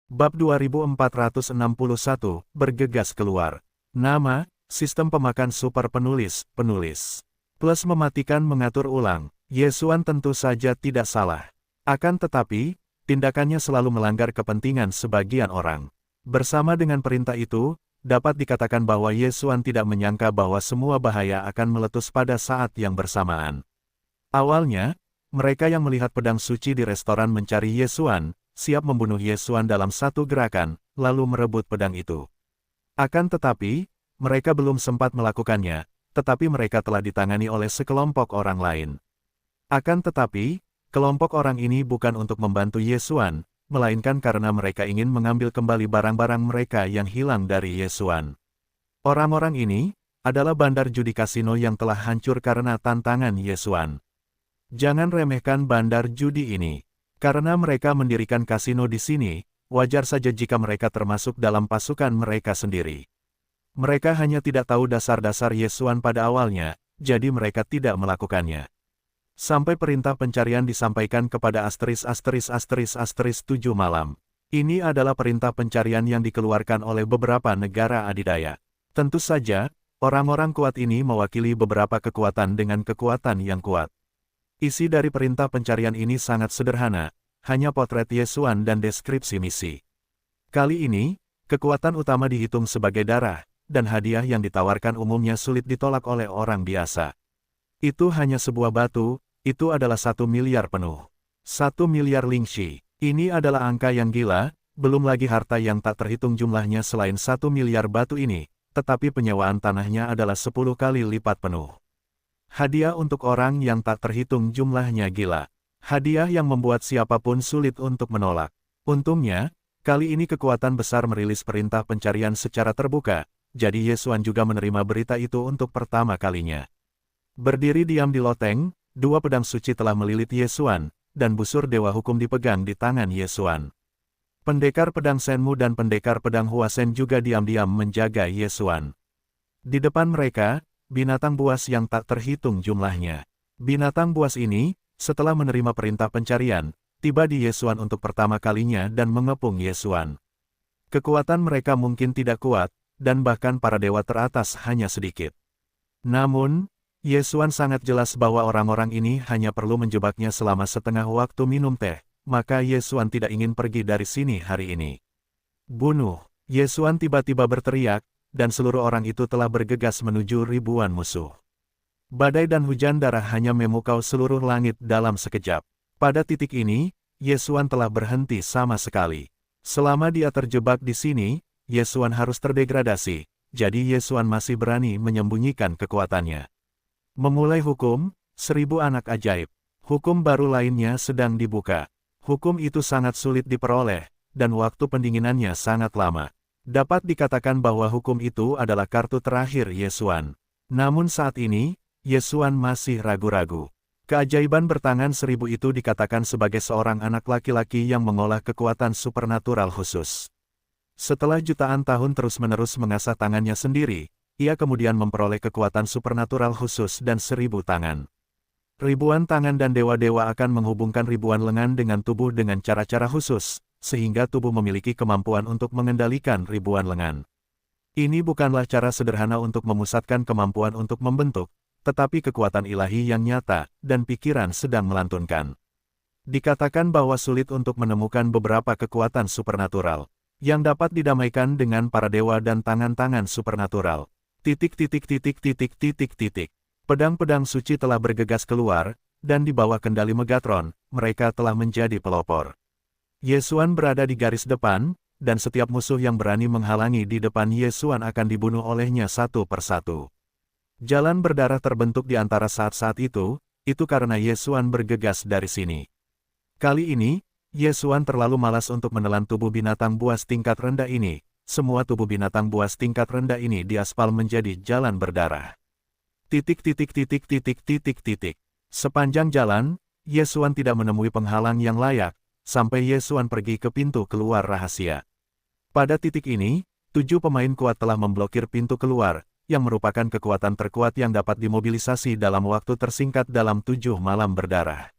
Bab 2461, bergegas keluar. Nama, sistem pemakan super penulis. Plus mematikan mengatur ulang. Yesuan tentu saja tidak salah. Akan tetapi, tindakannya selalu melanggar kepentingan sebagian orang. Bersama dengan perintah itu, dapat dikatakan bahwa Yesuan tidak menyangka bahwa semua bahaya akan meletus pada saat yang bersamaan. Awalnya, mereka yang melihat pedang suci di restoran mencari Yesuan, siap membunuh Yesuan dalam satu gerakan, lalu merebut pedang itu. Akan tetapi, mereka belum sempat melakukannya, tetapi mereka telah ditangani oleh sekelompok orang lain. Akan tetapi, kelompok orang ini bukan untuk membantu Yesuan, melainkan karena mereka ingin mengambil kembali barang-barang mereka yang hilang dari Yesuan. Orang-orang ini adalah bandar judi kasino yang telah hancur karena tantangan Yesuan. Jangan remehkan bandar judi ini. Karena mereka mendirikan kasino di sini, wajar saja jika mereka termasuk dalam pasukan mereka sendiri. Mereka hanya tidak tahu dasar-dasar Yesuan pada awalnya, jadi mereka tidak melakukannya. Sampai perintah pencarian disampaikan kepada *********7 malam. Ini adalah perintah pencarian yang dikeluarkan oleh beberapa negara adidaya. Tentu saja, orang-orang kuat ini mewakili beberapa kekuatan dengan kekuatan yang kuat. Isi dari perintah pencarian ini sangat sederhana, hanya potret Yesuan dan deskripsi misi. Kali ini, kekuatan utama dihitung sebagai darah, dan hadiah yang ditawarkan umumnya sulit ditolak oleh orang biasa. Itu hanya sebuah batu, itu adalah 1 miliar penuh. 1 miliar lingshi. Ini adalah angka yang gila, belum lagi harta yang tak terhitung jumlahnya selain 1 miliar batu ini, tetapi penyewaan tanahnya adalah 10 kali lipat penuh. Hadiah untuk orang yang tak terhitung jumlahnya gila. Hadiah yang membuat siapapun sulit untuk menolak. Untungnya, kali ini kekuatan besar merilis perintah pencarian secara terbuka, jadi Yesuan juga menerima berita itu untuk pertama kalinya. Berdiri diam di loteng, 2 pedang suci telah melilit Yesuan, dan busur Dewa Hukum dipegang di tangan Yesuan. Pendekar pedang Senmu dan pendekar pedang Huasen juga diam-diam menjaga Yesuan. Di depan mereka, binatang buas yang tak terhitung jumlahnya. Binatang buas ini, setelah menerima perintah pencarian, tiba di Yesuan untuk pertama kalinya dan mengepung Yesuan. Kekuatan mereka mungkin tidak kuat, dan bahkan para dewa teratas hanya sedikit. Namun, Yesuan sangat jelas bahwa orang-orang ini hanya perlu menjebaknya selama setengah waktu minum teh, maka Yesuan tidak ingin pergi dari sini hari ini. Bunuh! Yesuan tiba-tiba berteriak, dan seluruh orang itu telah bergegas menuju ribuan musuh. Badai dan hujan darah hanya memukau seluruh langit dalam sekejap. Pada titik ini, Yesuan telah berhenti sama sekali. Selama dia terjebak di sini, Yesuan harus terdegradasi, jadi Yesuan masih berani menyembunyikan kekuatannya. Memulai hukum, 1000 anak ajaib. Hukum baru lainnya sedang dibuka. Hukum itu sangat sulit diperoleh, dan waktu pendinginannya sangat lama. Dapat dikatakan bahwa hukum itu adalah kartu terakhir Yesuan. Namun saat ini, Yesuan masih ragu-ragu. Keajaiban bertangan 1000 itu dikatakan sebagai seorang anak laki-laki yang mengolah kekuatan supernatural khusus. Setelah jutaan tahun terus-menerus mengasah tangannya sendiri, ia kemudian memperoleh kekuatan supernatural khusus dan 1000 tangan. Ribuan tangan dan dewa-dewa akan menghubungkan ribuan lengan dengan tubuh dengan cara-cara khusus, sehingga tubuh memiliki kemampuan untuk mengendalikan ribuan lengan. Ini bukanlah cara sederhana untuk memusatkan kemampuan untuk membentuk, tetapi kekuatan ilahi yang nyata, dan pikiran sedang melantunkan. Dikatakan bahwa sulit untuk menemukan beberapa kekuatan supernatural, yang dapat didamaikan dengan para dewa dan tangan-tangan supernatural. Pedang-pedang suci telah bergegas keluar, dan di bawah kendali Megatron, mereka telah menjadi pelopor. Yesuan berada di garis depan, dan setiap musuh yang berani menghalangi di depan Yesuan akan dibunuh olehnya satu persatu. Jalan berdarah terbentuk di antara saat-saat itu karena Yesuan bergegas dari sini. Kali ini, Yesuan terlalu malas untuk menelan tubuh binatang buas tingkat rendah ini. Semua tubuh binatang buas tingkat rendah ini diaspal menjadi jalan berdarah. Sepanjang jalan, Yesuan tidak menemui penghalang yang layak, sampai Yesuan pergi ke pintu keluar rahasia. Pada titik ini, 7 pemain kuat telah memblokir pintu keluar, yang merupakan kekuatan terkuat yang dapat dimobilisasi dalam waktu tersingkat dalam 7 malam berdarah.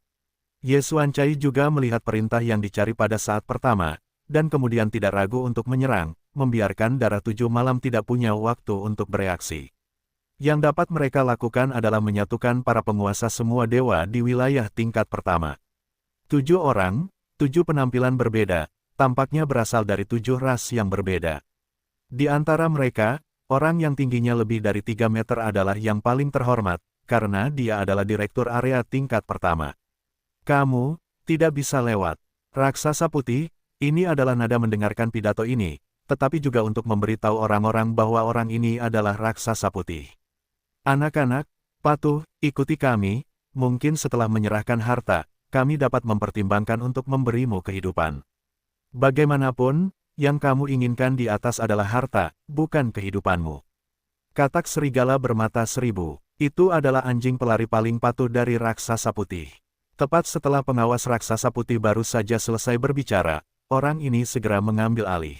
Yesuan Cai juga melihat perintah yang dicari pada saat pertama, dan kemudian tidak ragu untuk menyerang, membiarkan darah 7 malam tidak punya waktu untuk bereaksi. Yang dapat mereka lakukan adalah menyatukan para penguasa semua dewa di wilayah tingkat pertama. 7 orang, 7 penampilan berbeda, tampaknya berasal dari 7 ras yang berbeda. Di antara mereka, orang yang tingginya lebih dari 3 meter adalah yang paling terhormat, karena dia adalah direktur area tingkat pertama. Kamu tidak bisa lewat. Raksasa putih, ini adalah nada mendengarkan pidato ini, tetapi juga untuk memberitahu orang-orang bahwa orang ini adalah raksasa putih. Anak-anak, patuh, ikuti kami, mungkin setelah menyerahkan harta, kami dapat mempertimbangkan untuk memberimu kehidupan. Bagaimanapun, yang kamu inginkan di atas adalah harta, bukan kehidupanmu. Katak serigala bermata 1000, itu adalah anjing pelari paling patuh dari raksasa putih. Tepat setelah pengawas raksasa putih baru saja selesai berbicara, orang ini segera mengambil alih.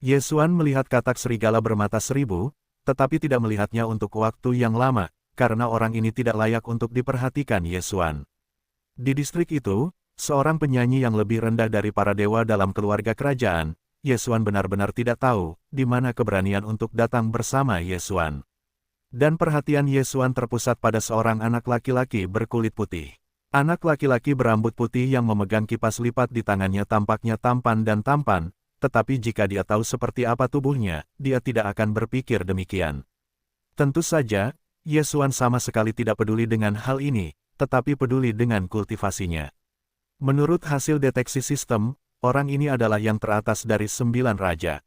Yesuan melihat katak serigala bermata 1000, tetapi tidak melihatnya untuk waktu yang lama, karena orang ini tidak layak untuk diperhatikan Yesuan. Di distrik itu, seorang penyanyi yang lebih rendah dari para dewa dalam keluarga kerajaan, Yesuan benar-benar tidak tahu, di mana keberanian untuk datang bersama Yesuan. Dan perhatian Yesuan terpusat pada seorang anak laki-laki berkulit putih. Anak laki-laki berambut putih yang memegang kipas lipat di tangannya tampaknya tampan dan tampan, tetapi jika dia tahu seperti apa tubuhnya, dia tidak akan berpikir demikian. Tentu saja, Yesuan sama sekali tidak peduli dengan hal ini, tetapi peduli dengan kultivasinya. Menurut hasil deteksi sistem, orang ini adalah yang teratas dari 9 raja.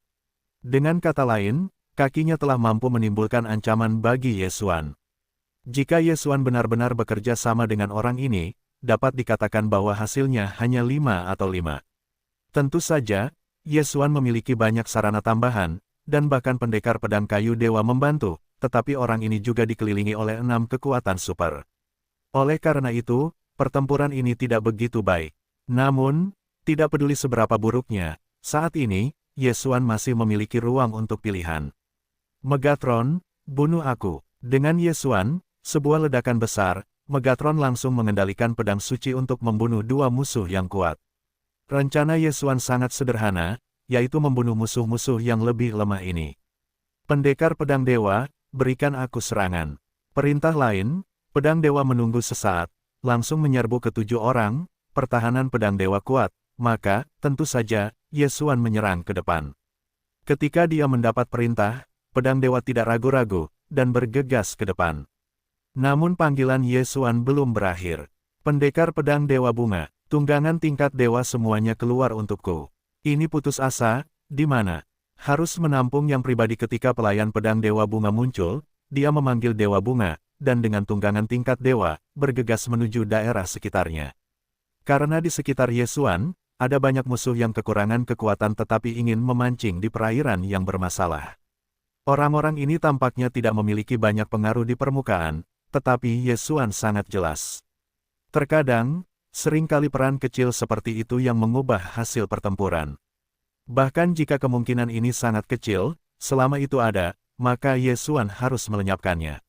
Dengan kata lain, kakinya telah mampu menimbulkan ancaman bagi Yesuan. Jika Yesuan benar-benar bekerja sama dengan orang ini, dapat dikatakan bahwa hasilnya hanya 5 atau 5. Tentu saja, Yesuan memiliki banyak sarana tambahan, dan bahkan pendekar pedang kayu dewa membantu, tetapi orang ini juga dikelilingi oleh 6 kekuatan super. Oleh karena itu, pertempuran ini tidak begitu baik. Namun, tidak peduli seberapa buruknya, saat ini, Yesuan masih memiliki ruang untuk pilihan. Megatron, bunuh aku. Dengan Yesuan, sebuah ledakan besar, Megatron langsung mengendalikan pedang suci untuk membunuh 2 musuh yang kuat. Rencana Yesuan sangat sederhana, yaitu membunuh musuh-musuh yang lebih lemah ini. Pendekar pedang dewa, berikan aku serangan. Perintah lain, pedang dewa menunggu sesaat, langsung menyerbu ke 7 orang, pertahanan pedang dewa kuat, maka, tentu saja, Yesuan menyerang ke depan. Ketika dia mendapat perintah, pedang dewa tidak ragu-ragu, dan bergegas ke depan. Namun panggilan Yesuan belum berakhir. Pendekar pedang dewa bunga, tunggangan tingkat dewa semuanya keluar untukku. Ini putus asa, di mana? Harus menampung yang pribadi ketika pelayan pedang dewa bunga muncul, dia memanggil dewa bunga, dan dengan tunggangan tingkat dewa, bergegas menuju daerah sekitarnya. Karena di sekitar Yesuan, ada banyak musuh yang kekurangan kekuatan tetapi ingin memancing di perairan yang bermasalah. Orang-orang ini tampaknya tidak memiliki banyak pengaruh di permukaan, tetapi Yesuan sangat jelas. Terkadang, seringkali peran kecil seperti itu yang mengubah hasil pertempuran. Bahkan jika kemungkinan ini sangat kecil, selama itu ada, maka Yesuan harus melenyapkannya.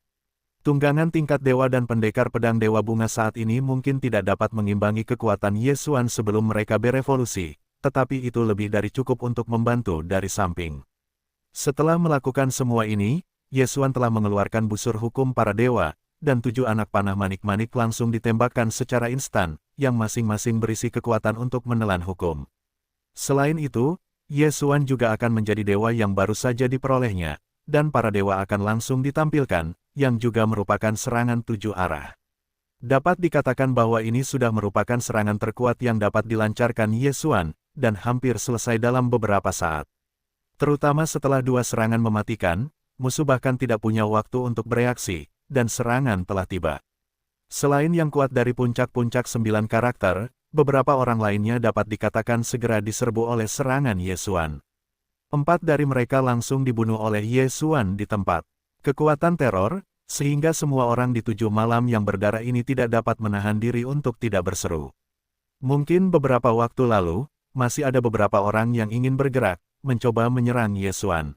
Tunggangan tingkat dewa dan pendekar pedang dewa bunga saat ini mungkin tidak dapat mengimbangi kekuatan Yesuan sebelum mereka berevolusi, tetapi itu lebih dari cukup untuk membantu dari samping. Setelah melakukan semua ini, Yesuan telah mengeluarkan busur hukum para dewa, dan 7 anak panah manik-manik langsung ditembakkan secara instan, yang masing-masing berisi kekuatan untuk menelan hukum. Selain itu, Yesuan juga akan menjadi dewa yang baru saja diperolehnya, dan para dewa akan langsung ditampilkan, yang juga merupakan serangan 7 arah. Dapat dikatakan bahwa ini sudah merupakan serangan terkuat yang dapat dilancarkan Yesuan, dan hampir selesai dalam beberapa saat. Terutama setelah 2 serangan mematikan, musuh bahkan tidak punya waktu untuk bereaksi, dan serangan telah tiba. Selain yang kuat dari puncak-puncak 9 karakter, beberapa orang lainnya dapat dikatakan segera diserbu oleh serangan Yesuan. 4 dari mereka langsung dibunuh oleh Yesuan di tempat. Kekuatan teror, sehingga semua orang di 7 malam yang berdarah ini tidak dapat menahan diri untuk tidak berseru. Mungkin beberapa waktu lalu, masih ada beberapa orang yang ingin bergerak, mencoba menyerang Yesuan.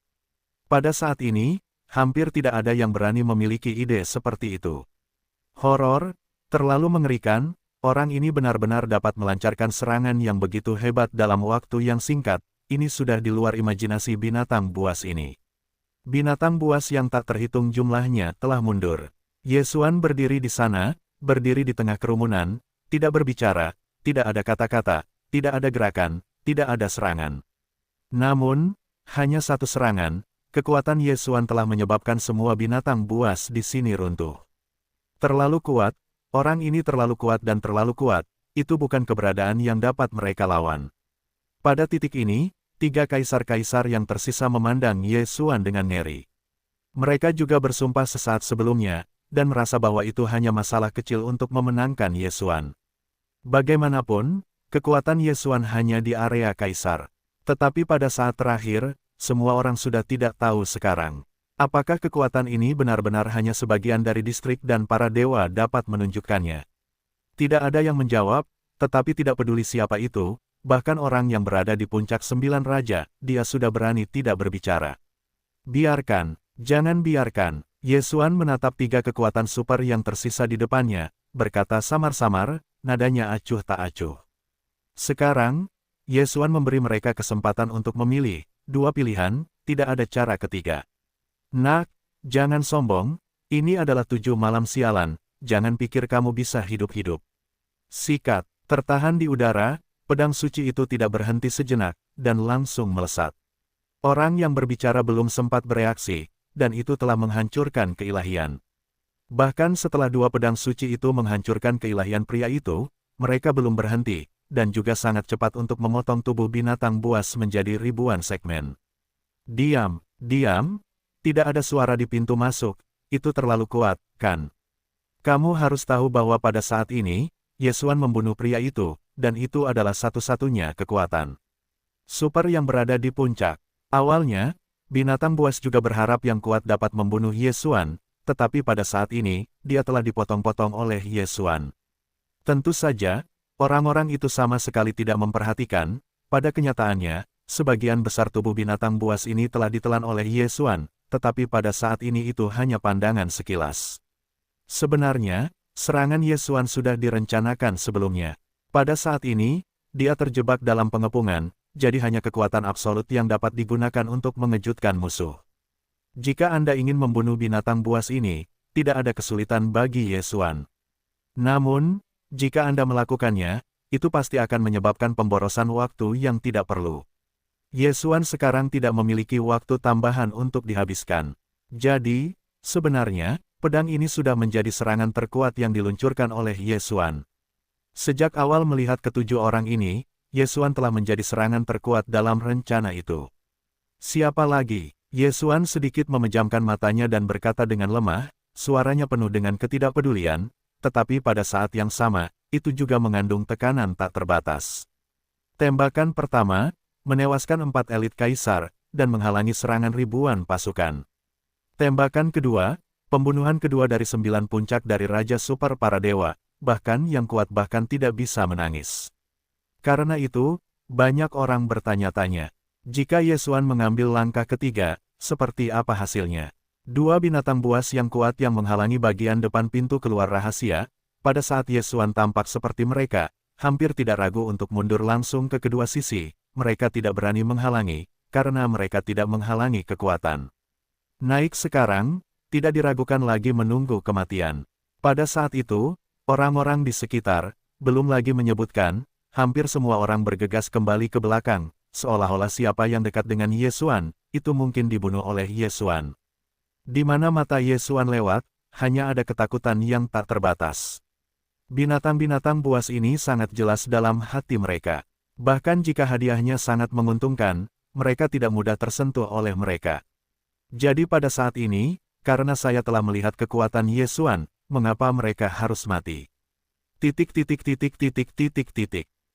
Pada saat ini, hampir tidak ada yang berani memiliki ide seperti itu. Horor, terlalu mengerikan, Orang ini benar-benar dapat melancarkan serangan yang begitu hebat dalam waktu yang singkat, ini sudah di luar imajinasi binatang buas ini. Binatang buas yang tak terhitung jumlahnya telah mundur. Ye Xuan berdiri di sana, berdiri di tengah kerumunan, tidak berbicara, tidak ada kata-kata, tidak ada gerakan, tidak ada serangan. Namun, hanya satu serangan, kekuatan Ye Xuan telah menyebabkan semua binatang buas di sini runtuh. Terlalu kuat, orang ini terlalu kuat dan terlalu kuat, itu bukan keberadaan yang dapat mereka lawan. Pada titik ini, 3 kaisar-kaisar yang tersisa memandang Ye Xuan dengan ngeri. Mereka juga bersumpah sesaat sebelumnya, dan merasa bahwa itu hanya masalah kecil untuk memenangkan Ye Xuan. Bagaimanapun, kekuatan Ye Xuan hanya di area kaisar. Tetapi pada saat terakhir, semua orang sudah tidak tahu sekarang. Apakah kekuatan ini benar-benar hanya sebagian dari distrik dan para dewa dapat menunjukkannya? Tidak ada yang menjawab, tetapi tidak peduli siapa itu, bahkan orang yang berada di puncak 9 raja, dia sudah berani tidak berbicara. Biarkan, jangan biarkan. Ye Xuan menatap 3 kekuatan super yang tersisa di depannya, berkata samar-samar, nadanya acuh tak acuh. Sekarang, Ye Xuan memberi mereka kesempatan untuk memilih, 2 pilihan, tidak ada cara ketiga. Nak, jangan sombong, ini adalah 7 malam sialan, jangan pikir kamu bisa hidup-hidup. Sikat, tertahan di udara, pedang suci itu tidak berhenti sejenak, dan langsung melesat. Orang yang berbicara belum sempat bereaksi, dan itu telah menghancurkan keilahian. Bahkan setelah 2 pedang suci itu menghancurkan keilahian pria itu, mereka belum berhenti, dan juga sangat cepat untuk memotong tubuh binatang buas menjadi ribuan segmen. Diam, diam. Tidak ada suara di pintu masuk, itu terlalu kuat, kan? Kamu harus tahu bahwa pada saat ini, Ye Xuan membunuh pria itu, dan itu adalah satu-satunya kekuatan super yang berada di puncak. Awalnya, binatang buas juga berharap yang kuat dapat membunuh Ye Xuan, tetapi pada saat ini, dia telah dipotong-potong oleh Ye Xuan. Tentu saja, orang-orang itu sama sekali tidak memperhatikan, pada kenyataannya, sebagian besar tubuh binatang buas ini telah ditelan oleh Ye Xuan, tetapi pada saat ini itu hanya pandangan sekilas. Sebenarnya, serangan Ye Xuan sudah direncanakan sebelumnya. Pada saat ini, dia terjebak dalam pengepungan, jadi hanya kekuatan absolut yang dapat digunakan untuk mengejutkan musuh. Jika Anda ingin membunuh binatang buas ini, tidak ada kesulitan bagi Ye Xuan. Namun, jika Anda melakukannya, itu pasti akan menyebabkan pemborosan waktu yang tidak perlu. Ye Xuan sekarang tidak memiliki waktu tambahan untuk dihabiskan. Jadi, sebenarnya, pedang ini sudah menjadi serangan terkuat yang diluncurkan oleh Ye Xuan. Sejak awal melihat ketujuh orang ini, Ye Xuan telah menjadi serangan terkuat dalam rencana itu. Siapa lagi? Ye Xuan sedikit memejamkan matanya dan berkata dengan lemah, suaranya penuh dengan ketidakpedulian, tetapi pada saat yang sama, itu juga mengandung tekanan tak terbatas. Tembakan pertama, menewaskan 4 elit kaisar, dan menghalangi serangan ribuan pasukan. Tembakan kedua, pembunuhan kedua dari 9 puncak dari Raja Super para dewa, bahkan yang kuat bahkan tidak bisa menangis. Karena itu, banyak orang bertanya-tanya, jika Ye Xuan mengambil langkah ketiga, seperti apa hasilnya? 2 binatang buas yang kuat yang menghalangi bagian depan pintu keluar rahasia, pada saat Ye Xuan tampak seperti mereka, hampir tidak ragu untuk mundur langsung ke kedua sisi. Mereka tidak berani menghalangi, karena mereka tidak menghalangi kekuatan. Naik sekarang, tidak diragukan lagi menunggu kematian. Pada saat itu, orang-orang di sekitar, belum lagi menyebutkan, hampir semua orang bergegas kembali ke belakang, seolah-olah siapa yang dekat dengan Ye Xuan, itu mungkin dibunuh oleh Ye Xuan. Di mana mata Ye Xuan lewat, hanya ada ketakutan yang tak terbatas. Binatang-binatang buas ini sangat jelas dalam hati mereka. Bahkan jika hadiahnya sangat menguntungkan, mereka tidak mudah tersentuh oleh mereka. Jadi pada saat ini, karena saya telah melihat kekuatan Ye Xuan, mengapa mereka harus mati?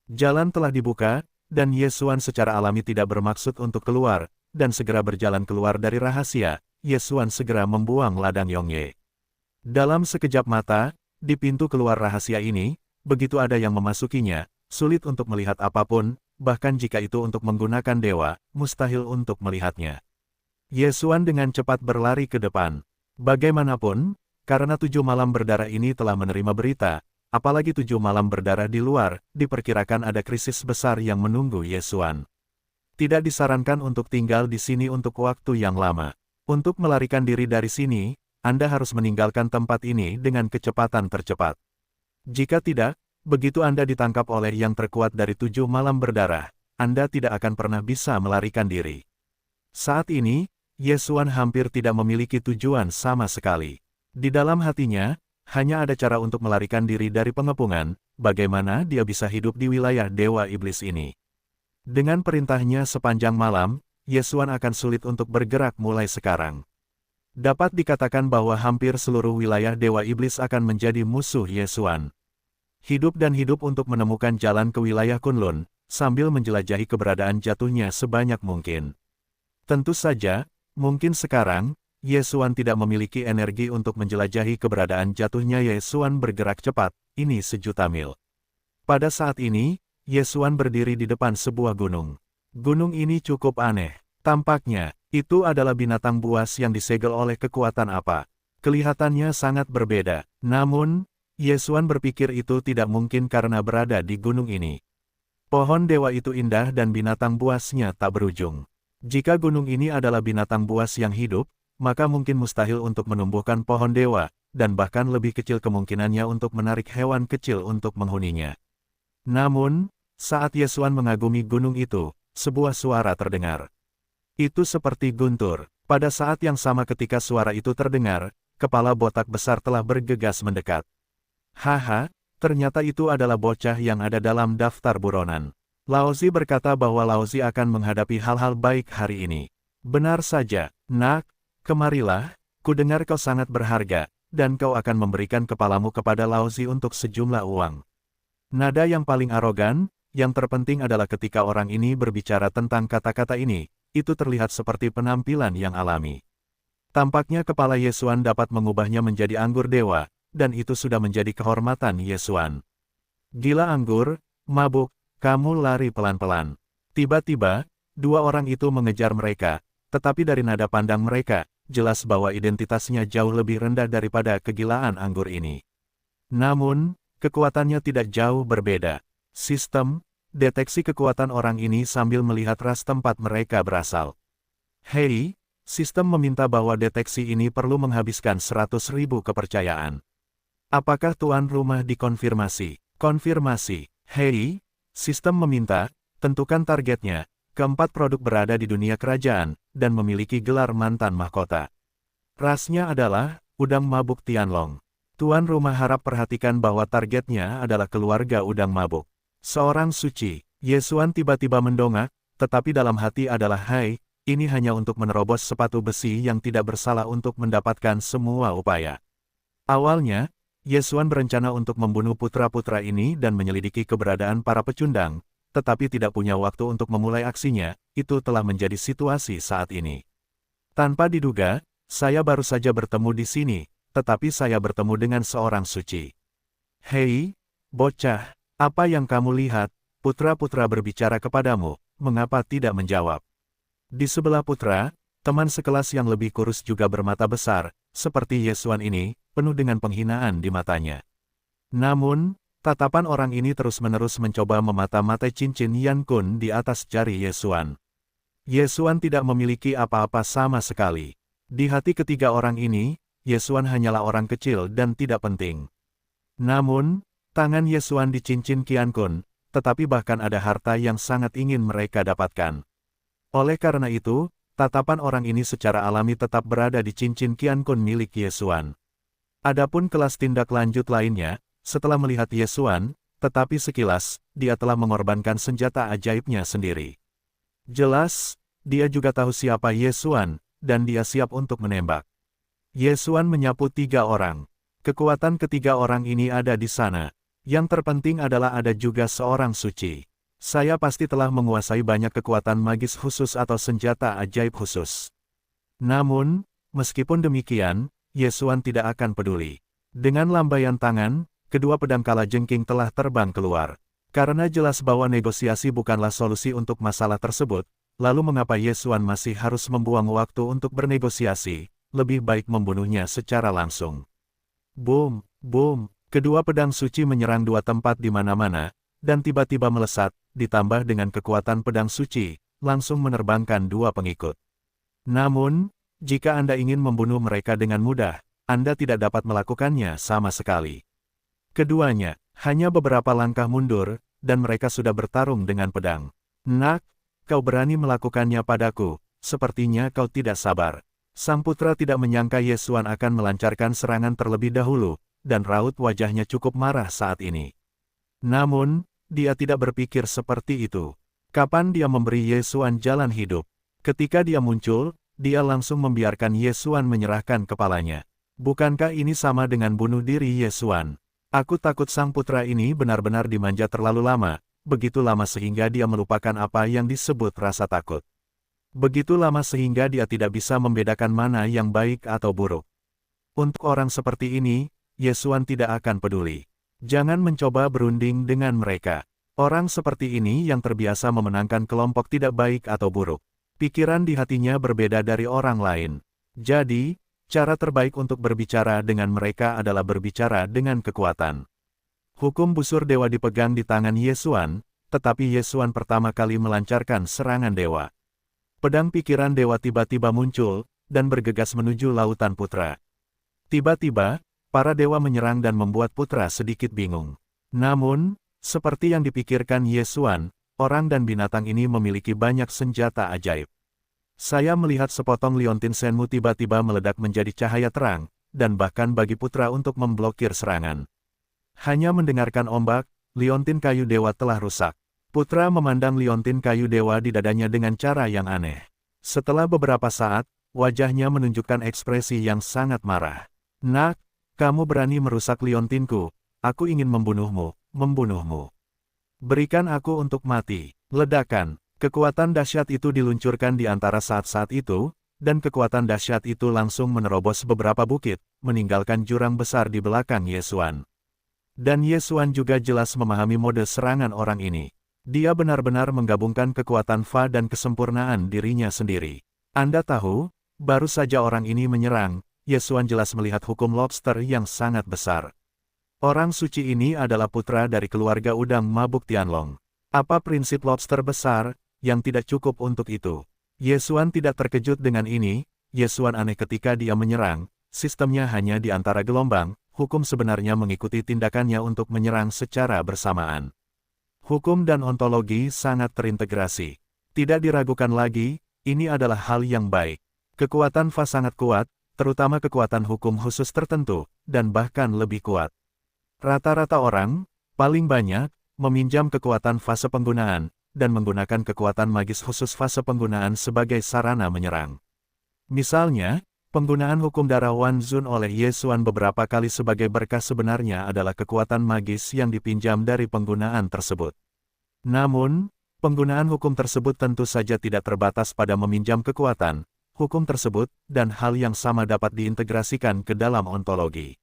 Jalan telah dibuka, dan Ye Xuan secara alami tidak bermaksud untuk keluar, dan segera berjalan keluar dari rahasia. Ye Xuan segera membuang ladang Yongye. Dalam sekejap mata, di pintu keluar rahasia ini, begitu ada yang memasukinya, sulit untuk melihat apapun, bahkan jika itu untuk menggunakan dewa, mustahil untuk melihatnya. Ye Xuan dengan cepat berlari ke depan. Bagaimanapun, karena 7 malam berdarah ini telah menerima berita, apalagi 7 malam berdarah di luar, diperkirakan ada krisis besar yang menunggu Ye Xuan. Tidak disarankan untuk tinggal di sini untuk waktu yang lama. Untuk melarikan diri dari sini, Anda harus meninggalkan tempat ini dengan kecepatan tercepat. Jika tidak, begitu Anda ditangkap oleh yang terkuat dari 7 malam berdarah, Anda tidak akan pernah bisa melarikan diri. Saat ini, Ye Xuan hampir tidak memiliki tujuan sama sekali. Di dalam hatinya, hanya ada cara untuk melarikan diri dari pengepungan, bagaimana dia bisa hidup di wilayah Dewa Iblis ini. Dengan perintahnya sepanjang malam, Ye Xuan akan sulit untuk bergerak mulai sekarang. Dapat dikatakan bahwa hampir seluruh wilayah Dewa Iblis akan menjadi musuh Ye Xuan. Hidup dan hidup untuk menemukan jalan ke wilayah Kunlun, sambil menjelajahi keberadaan jatuhnya sebanyak mungkin. Tentu saja, mungkin sekarang, Ye Xuan tidak memiliki energi untuk menjelajahi keberadaan jatuhnya. Ye Xuan bergerak cepat, ini 1.000.000 mil. Pada saat ini, Ye Xuan berdiri di depan sebuah gunung. Gunung ini cukup aneh. Tampaknya, itu adalah binatang buas yang disegel oleh kekuatan apa. Kelihatannya sangat berbeda. Namun, Ye Xuan berpikir itu tidak mungkin karena berada di gunung ini. Pohon dewa itu indah dan binatang buasnya tak berujung. Jika gunung ini adalah binatang buas yang hidup, maka mungkin mustahil untuk menumbuhkan pohon dewa, dan bahkan lebih kecil kemungkinannya untuk menarik hewan kecil untuk menghuninya. Namun, saat Ye Xuan mengagumi gunung itu, sebuah suara terdengar. Itu seperti guntur. Pada saat yang sama ketika suara itu terdengar, kepala botak besar telah bergegas mendekat. Haha, ternyata itu adalah bocah yang ada dalam daftar buronan. Laozi berkata bahwa Laozi akan menghadapi hal-hal baik hari ini. Benar saja, nak, kemarilah, ku dengar kau sangat berharga, dan kau akan memberikan kepalamu kepada Laozi untuk sejumlah uang. Nada yang paling arogan, yang terpenting adalah ketika orang ini berbicara tentang kata-kata ini, itu terlihat seperti penampilan yang alami. Tampaknya kepala Ye Xuan dapat mengubahnya menjadi anggur dewa, dan itu sudah menjadi kehormatan Ye Xuan. Gila anggur, mabuk, kamu lari pelan-pelan. Tiba-tiba, 2 orang itu mengejar mereka, tetapi dari nada pandang mereka, jelas bahwa identitasnya jauh lebih rendah daripada kegilaan anggur ini. Namun, kekuatannya tidak jauh berbeda. Sistem, deteksi kekuatan orang ini sambil melihat ras tempat mereka berasal. Hei, sistem meminta bahwa deteksi ini perlu menghabiskan 100.000 kepercayaan. Apakah tuan rumah dikonfirmasi? Konfirmasi. Hei, sistem meminta, tentukan targetnya, keempat produk berada di dunia kerajaan, dan memiliki gelar mantan mahkota. Rasnya adalah, udang mabuk Tianlong. Tuan rumah harap perhatikan bahwa targetnya adalah keluarga udang mabuk. Seorang suci, Ye Xuan tiba-tiba mendongak, tetapi dalam hati adalah hai, ini hanya untuk menerobos sepatu besi yang tidak bersalah untuk mendapatkan semua upaya. Awalnya, Ye Xuan berencana untuk membunuh putra-putra ini dan menyelidiki keberadaan para pecundang, tetapi tidak punya waktu untuk memulai aksinya, itu telah menjadi situasi saat ini. Tanpa diduga, saya baru saja bertemu di sini, tetapi saya bertemu dengan seorang suci. Hei, bocah, apa yang kamu lihat? Putra-putra berbicara kepadamu, mengapa tidak menjawab? Di sebelah putra, teman sekelas yang lebih kurus juga bermata besar, seperti Ye Xuan ini, penuh dengan penghinaan di matanya. Namun, tatapan orang ini terus-menerus mencoba memata-matai cincin Yan Kun di atas jari Ye Xuan. Ye Xuan tidak memiliki apa-apa sama sekali. Di hati ketiga orang ini, Ye Xuan hanyalah orang kecil dan tidak penting. Namun, tangan Ye Xuan di cincin Qian Kun, tetapi bahkan ada harta yang sangat ingin mereka dapatkan. Oleh karena itu, tatapan orang ini secara alami tetap berada di cincin Qian Kun milik Ye Xuan. Adapun kelas tindak lanjut lainnya, setelah melihat Ye Xuan, tetapi sekilas, dia telah mengorbankan senjata ajaibnya sendiri. Jelas, dia juga tahu siapa Ye Xuan, dan dia siap untuk menembak. Ye Xuan menyapu 3 orang. Kekuatan ketiga orang ini ada di sana. Yang terpenting adalah ada juga seorang suci. Saya pasti telah menguasai banyak kekuatan magis khusus atau senjata ajaib khusus. Namun, meskipun demikian, Ye Xuan tidak akan peduli. Dengan lambaian tangan, kedua pedang kalajengking telah terbang keluar. Karena jelas bahwa negosiasi bukanlah solusi untuk masalah tersebut, lalu mengapa Ye Xuan masih harus membuang waktu untuk bernegosiasi, lebih baik membunuhnya secara langsung. Boom, boom, Kedua pedang suci menyerang dua tempat di mana-mana, dan tiba-tiba melesat, ditambah dengan kekuatan pedang suci, langsung menerbangkan dua pengikut. Namun, jika Anda ingin membunuh mereka dengan mudah, Anda tidak dapat melakukannya sama sekali. Keduanya, hanya beberapa langkah mundur, dan mereka sudah bertarung dengan pedang. Nak, kau berani melakukannya padaku, sepertinya kau tidak sabar. Sang putra tidak menyangka Yesuan akan melancarkan serangan terlebih dahulu, dan raut wajahnya cukup marah saat ini. Namun, dia tidak berpikir seperti itu. Kapan dia memberi Yesuan jalan hidup? Ketika dia muncul, dia langsung membiarkan Yesuan menyerahkan kepalanya. Bukankah ini sama dengan bunuh diri Yesuan? Aku takut sang putra ini benar-benar dimanja terlalu lama, begitu lama sehingga dia melupakan apa yang disebut rasa takut. Begitu lama sehingga dia tidak bisa membedakan mana yang baik atau buruk. Untuk orang seperti ini, Yesuan tidak akan peduli. Jangan mencoba berunding dengan mereka. Orang seperti ini yang terbiasa memenangkan kelompok tidak baik atau buruk. Pikiran di hatinya berbeda dari orang lain. Jadi, cara terbaik untuk berbicara dengan mereka adalah berbicara dengan kekuatan. Hukum busur dewa dipegang di tangan Yesuan, tetapi Yesuan pertama kali melancarkan serangan dewa. Pedang pikiran dewa tiba-tiba muncul, dan bergegas menuju lautan putra. Tiba-tiba, para dewa menyerang dan membuat putra sedikit bingung. Namun, seperti yang dipikirkan Yesuan, orang dan binatang ini memiliki banyak senjata ajaib. Saya melihat sepotong liontin senmu tiba-tiba meledak menjadi cahaya terang, dan bahkan bagi putra untuk memblokir serangan. Hanya mendengarkan ombak, liontin kayu dewa telah rusak. Putra memandang liontin kayu dewa di dadanya dengan cara yang aneh. Setelah beberapa saat, wajahnya menunjukkan ekspresi yang sangat marah. Nak, kamu berani merusak liontinku, aku ingin membunuhmu. Berikan aku untuk mati. Ledakan, kekuatan dahsyat itu diluncurkan di antara saat-saat itu, dan kekuatan dahsyat itu langsung menerobos beberapa bukit, meninggalkan jurang besar di belakang Yesuan. Dan Yesuan juga jelas memahami mode serangan orang ini. Dia benar-benar menggabungkan kekuatan Fa dan kesempurnaan dirinya sendiri. Anda tahu, baru saja orang ini menyerang, Yesuan jelas melihat hukum lobster yang sangat besar. Orang suci ini adalah putra dari keluarga udang mabuk Tianlong. Apa prinsip lobster besar, yang tidak cukup untuk itu? Yesuan tidak terkejut dengan ini, Yesuan aneh ketika dia menyerang, sistemnya hanya di antara gelombang, hukum sebenarnya mengikuti tindakannya untuk menyerang secara bersamaan. Hukum dan ontologi sangat terintegrasi. Tidak diragukan lagi, ini adalah hal yang baik. Kekuatan Fa sangat kuat, terutama kekuatan hukum khusus tertentu, dan bahkan lebih kuat. Rata-rata orang, paling banyak, meminjam kekuatan fase penggunaan, dan menggunakan kekuatan magis khusus fase penggunaan sebagai sarana menyerang. Misalnya, penggunaan hukum darah Wan Zun oleh Yesuan beberapa kali sebagai berkah sebenarnya adalah kekuatan magis yang dipinjam dari penggunaan tersebut. Namun, penggunaan hukum tersebut tentu saja tidak terbatas pada meminjam kekuatan, hukum tersebut, dan hal yang sama dapat diintegrasikan ke dalam ontologi.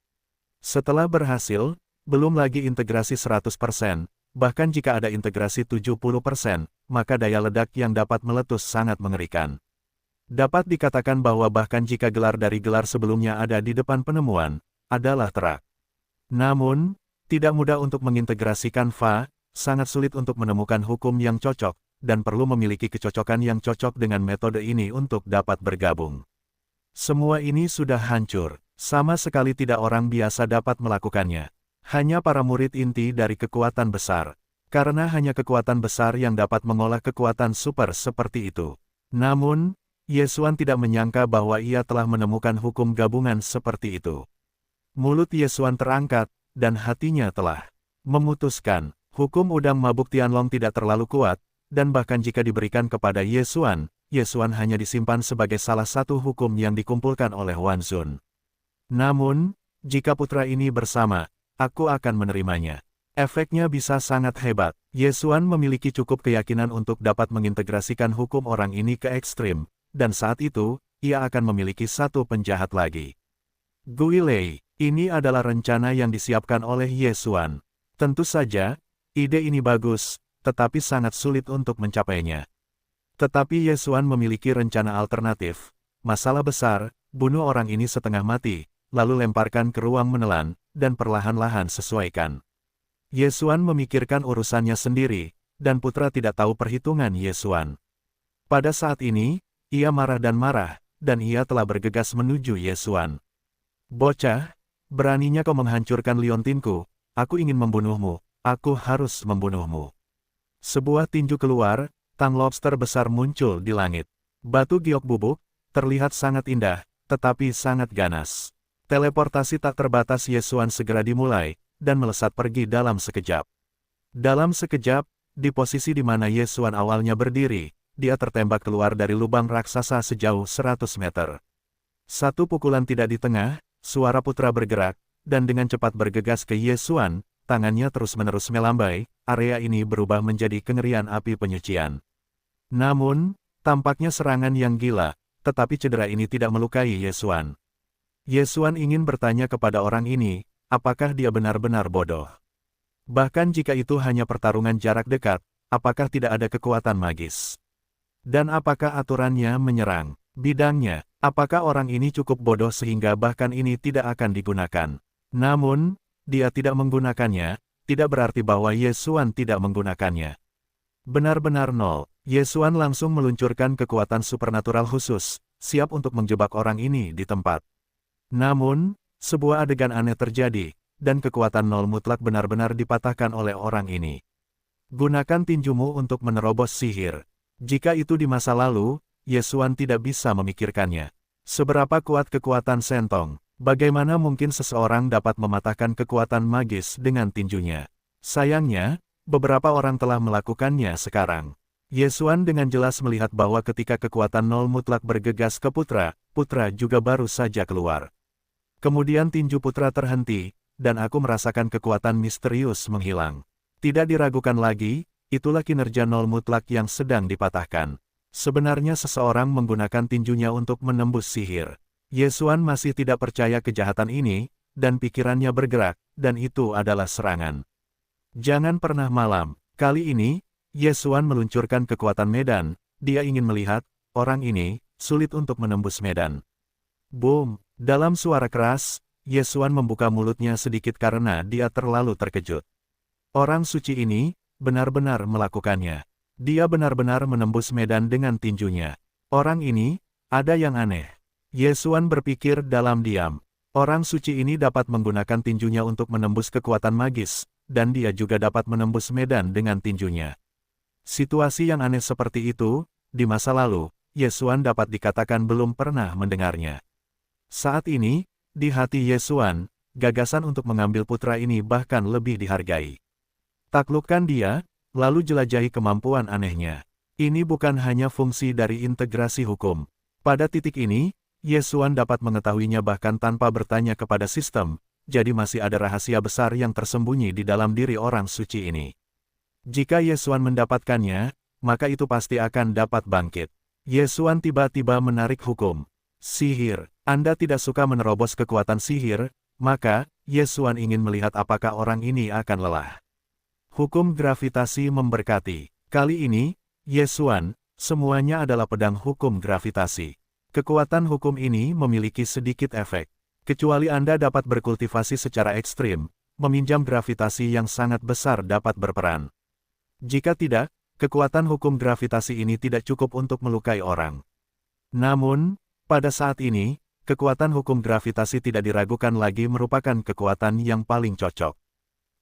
Setelah berhasil, belum lagi integrasi 100%, bahkan jika ada integrasi 70%, maka daya ledak yang dapat meletus sangat mengerikan. Dapat dikatakan bahwa bahkan jika gelar dari gelar sebelumnya ada di depan penemuan, adalah terak. Namun, tidak mudah untuk mengintegrasikan Fa, sangat sulit untuk menemukan hukum yang cocok, dan perlu memiliki kecocokan yang cocok dengan metode ini untuk dapat bergabung. Semua ini sudah hancur, sama sekali tidak orang biasa dapat melakukannya. Hanya para murid inti dari kekuatan besar, karena hanya kekuatan besar yang dapat mengolah kekuatan super seperti itu. Namun, Yesuan tidak menyangka bahwa ia telah menemukan hukum gabungan seperti itu. Mulut Yesuan terangkat, dan hatinya telah memutuskan, hukum udang mabuk Tianlong tidak terlalu kuat, dan bahkan jika diberikan kepada Yesuan, Yesuan hanya disimpan sebagai salah satu hukum yang dikumpulkan oleh Wan Zun. Namun, jika putra ini bersama, aku akan menerimanya. Efeknya bisa sangat hebat. Yesuan memiliki cukup keyakinan untuk dapat mengintegrasikan hukum orang ini ke ekstrim, dan saat itu, ia akan memiliki satu penjahat lagi. Gui Lei, ini adalah rencana yang disiapkan oleh Yesuan. Tentu saja, ide ini bagus, tetapi sangat sulit untuk mencapainya. Tetapi Yesuan memiliki rencana alternatif. Masalah besar, bunuh orang ini setengah mati, lalu lemparkan ke ruang menelan, dan perlahan-lahan sesuaikan. Yesuan memikirkan urusannya sendiri, dan Putra tidak tahu perhitungan Yesuan. Pada saat ini, ia marah, dan ia telah bergegas menuju Yesuan. Bocah, beraninya kau menghancurkan liontinku, aku ingin membunuhmu, aku harus membunuhmu. Sebuah tinju keluar, tang lobster besar muncul di langit. Batu giok bubuk, terlihat sangat indah, tetapi sangat ganas. Teleportasi tak terbatas Yesuan segera dimulai, dan melesat pergi dalam sekejap. Dalam sekejap, di posisi di mana Yesuan awalnya berdiri, dia tertembak keluar dari lubang raksasa sejauh 100 meter. Satu pukulan tidak di tengah, suara Putra bergerak, dan dengan cepat bergegas ke Yesuan, tangannya terus-menerus melambai, area ini berubah menjadi kengerian api penyucian. Namun, tampaknya serangan yang gila, tetapi cedera ini tidak melukai Yesuan. Yesuan ingin bertanya kepada orang ini, apakah dia benar-benar bodoh? Bahkan jika itu hanya pertarungan jarak dekat, apakah tidak ada kekuatan magis? Dan apakah aturannya menyerang bidangnya? Apakah orang ini cukup bodoh sehingga bahkan ini tidak akan digunakan? Namun, dia tidak menggunakannya, tidak berarti bahwa Yesuan tidak menggunakannya. Benar-benar nol. Yesuan langsung meluncurkan kekuatan supernatural khusus, siap untuk menjebak orang ini di tempat. Namun, sebuah adegan aneh terjadi, dan kekuatan nol mutlak benar-benar dipatahkan oleh orang ini. Gunakan tinjumu untuk menerobos sihir. Jika itu di masa lalu, Yesuan tidak bisa memikirkannya. Seberapa kuat kekuatan Sentong? Bagaimana mungkin seseorang dapat mematahkan kekuatan magis dengan tinjunya? Sayangnya, beberapa orang telah melakukannya sekarang. Yesuan dengan jelas melihat bahwa ketika kekuatan nol mutlak bergegas ke Putra, Putra juga baru saja keluar. Kemudian tinju Putra terhenti, dan aku merasakan kekuatan misterius menghilang. Tidak diragukan lagi, itulah kinerja nol mutlak yang sedang dipatahkan. Sebenarnya seseorang menggunakan tinjunya untuk menembus sihir. Yesuan masih tidak percaya kejahatan ini, dan pikirannya bergerak, dan itu adalah serangan. Jangan pernah malam. Kali ini, Yesuan meluncurkan kekuatan medan, dia ingin melihat, orang ini, sulit untuk menembus medan. Boom! Dalam suara keras, Yesuan membuka mulutnya sedikit karena dia terlalu terkejut. Orang suci ini, benar-benar melakukannya. Dia benar-benar menembus medan dengan tinjunya. Orang ini, ada yang aneh. Yesuan berpikir dalam diam. Orang suci ini dapat menggunakan tinjunya untuk menembus kekuatan magis, dan dia juga dapat menembus medan dengan tinjunya. Situasi yang aneh seperti itu, di masa lalu, Yesuan dapat dikatakan belum pernah mendengarnya. Saat ini, di hati Yesuan, gagasan untuk mengambil putra ini bahkan lebih dihargai. Taklukkan dia, lalu jelajahi kemampuan anehnya. Ini bukan hanya fungsi dari integrasi hukum. Pada titik ini, Yesuan dapat mengetahuinya bahkan tanpa bertanya kepada sistem, jadi masih ada rahasia besar yang tersembunyi di dalam diri orang suci ini. Jika Yesuan mendapatkannya, maka itu pasti akan dapat bangkit. Yesuan tiba-tiba menarik hukum. Sihir. Anda tidak suka menerobos kekuatan sihir, maka, Yesuan ingin melihat apakah orang ini akan lelah. Hukum gravitasi memberkati. Kali ini, Yesuan, semuanya adalah pedang hukum gravitasi. Kekuatan hukum ini memiliki sedikit efek. Kecuali Anda dapat berkultivasi secara ekstrim, meminjam gravitasi yang sangat besar dapat berperan. Jika tidak, kekuatan hukum gravitasi ini tidak cukup untuk melukai orang. Namun, pada saat ini, kekuatan hukum gravitasi tidak diragukan lagi merupakan kekuatan yang paling cocok.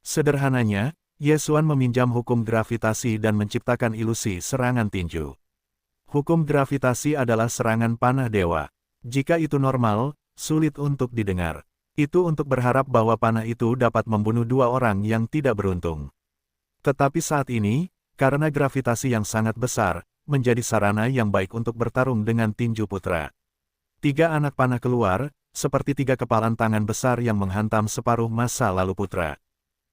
Sederhananya, Yesuan meminjam hukum gravitasi dan menciptakan ilusi serangan tinju. Hukum gravitasi adalah serangan panah dewa. Jika itu normal, sulit untuk didengar. Itu untuk berharap bahwa panah itu dapat membunuh dua orang yang tidak beruntung. Tetapi saat ini, karena gravitasi yang sangat besar, menjadi sarana yang baik untuk bertarung dengan tinju putra. Tiga anak panah keluar, seperti tiga kepalan tangan besar yang menghantam separuh masa lalu putra.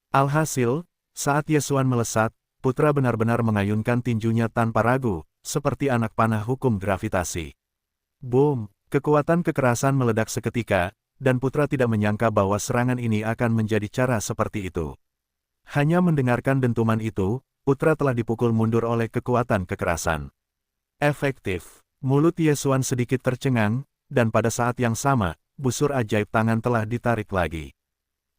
Alhasil, saat Yesuan melesat, putra benar-benar mengayunkan tinjunya tanpa ragu, seperti anak panah hukum gravitasi. Boom! Kekuatan kekerasan meledak seketika, dan putra tidak menyangka bahwa serangan ini akan menjadi cara seperti itu. Hanya mendengarkan dentuman itu, putra telah dipukul mundur oleh kekuatan kekerasan. Efektif. Mulut Yesuan sedikit tercengang, dan pada saat yang sama, busur ajaib tangan telah ditarik lagi.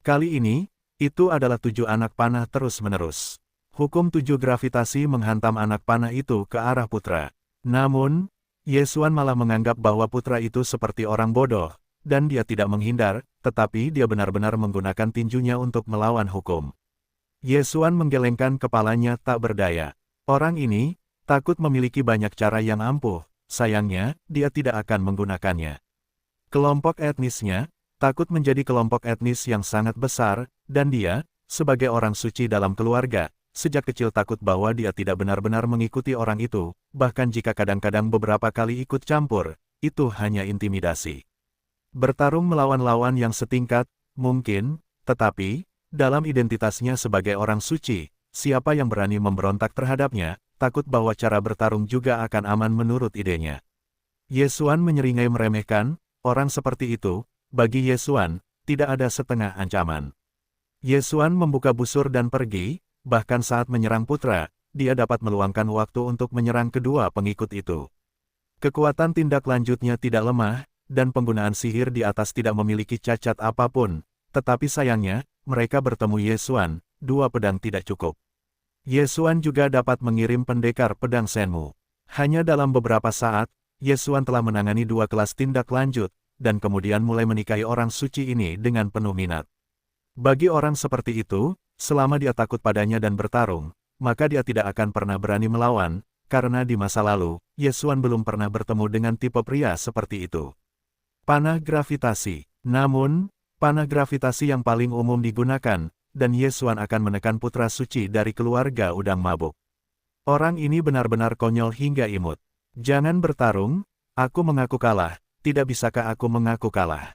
Kali ini, itu adalah 7 anak panah terus-menerus. Hukum 7 gravitasi menghantam anak panah itu ke arah putra. Namun, Yesuan malah menganggap bahwa putra itu seperti orang bodoh, dan dia tidak menghindar, tetapi dia benar-benar menggunakan tinjunya untuk melawan hukum. Yesuan menggelengkan kepalanya tak berdaya. Orang ini, takut memiliki banyak cara yang ampuh, sayangnya, dia tidak akan menggunakannya. Kelompok etnisnya, takut menjadi kelompok etnis yang sangat besar, dan dia, sebagai orang suci dalam keluarga, sejak kecil takut bahwa dia tidak benar-benar mengikuti orang itu, bahkan jika kadang-kadang beberapa kali ikut campur, itu hanya intimidasi. Bertarung melawan lawan yang setingkat, mungkin, tetapi, dalam identitasnya sebagai orang suci, siapa yang berani memberontak terhadapnya, takut bahwa cara bertarung juga akan aman menurut idenya. Yesuan menyeringai meremehkan, orang seperti itu, bagi Yesuan, tidak ada setengah ancaman. Yesuan membuka busur dan pergi, bahkan saat menyerang putra, dia dapat meluangkan waktu untuk menyerang kedua pengikut itu. Kekuatan tindak lanjutnya tidak lemah, dan penggunaan sihir di atas tidak memiliki cacat apapun, tetapi sayangnya, mereka bertemu Yesuan, 2 pedang tidak cukup. Yesuan juga dapat mengirim pendekar pedang Senmu. Hanya dalam beberapa saat, Yesuan telah menangani 2 kelas tindak lanjut, dan kemudian mulai menikahi orang suci ini dengan penuh minat. Bagi orang seperti itu, selama dia takut padanya dan bertarung, maka dia tidak akan pernah berani melawan, karena di masa lalu, Yesuan belum pernah bertemu dengan tipe pria seperti itu. Panah gravitasi. Namun, panah gravitasi yang paling umum digunakan, dan Yesuan akan menekan putra suci dari keluarga udang mabuk. Orang ini benar-benar konyol hingga imut. Jangan bertarung, aku mengaku kalah, tidak bisakah aku mengaku kalah?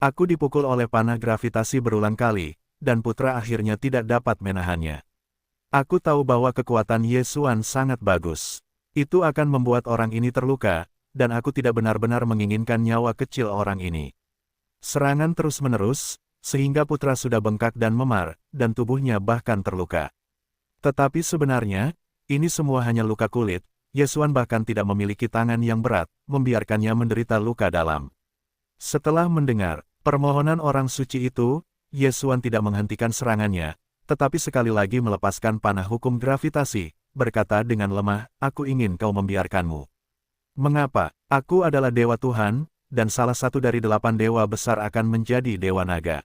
Aku dipukul oleh panah gravitasi berulang kali, dan putra akhirnya tidak dapat menahannya. Aku tahu bahwa kekuatan Yesuan sangat bagus. Itu akan membuat orang ini terluka, dan aku tidak benar-benar menginginkan nyawa kecil orang ini. Serangan terus-menerus, sehingga putra sudah bengkak dan memar, dan tubuhnya bahkan terluka. Tetapi sebenarnya, ini semua hanya luka kulit. Yesuan bahkan tidak memiliki tangan yang berat, membiarkannya menderita luka dalam. Setelah mendengar permohonan orang suci itu, Yesuan tidak menghentikan serangannya, tetapi sekali lagi melepaskan panah hukum gravitasi, berkata dengan lemah, "Aku ingin kau membiarkanmu." Mengapa? Aku adalah dewa Tuhan, dan salah satu dari 8 dewa besar akan menjadi dewa naga.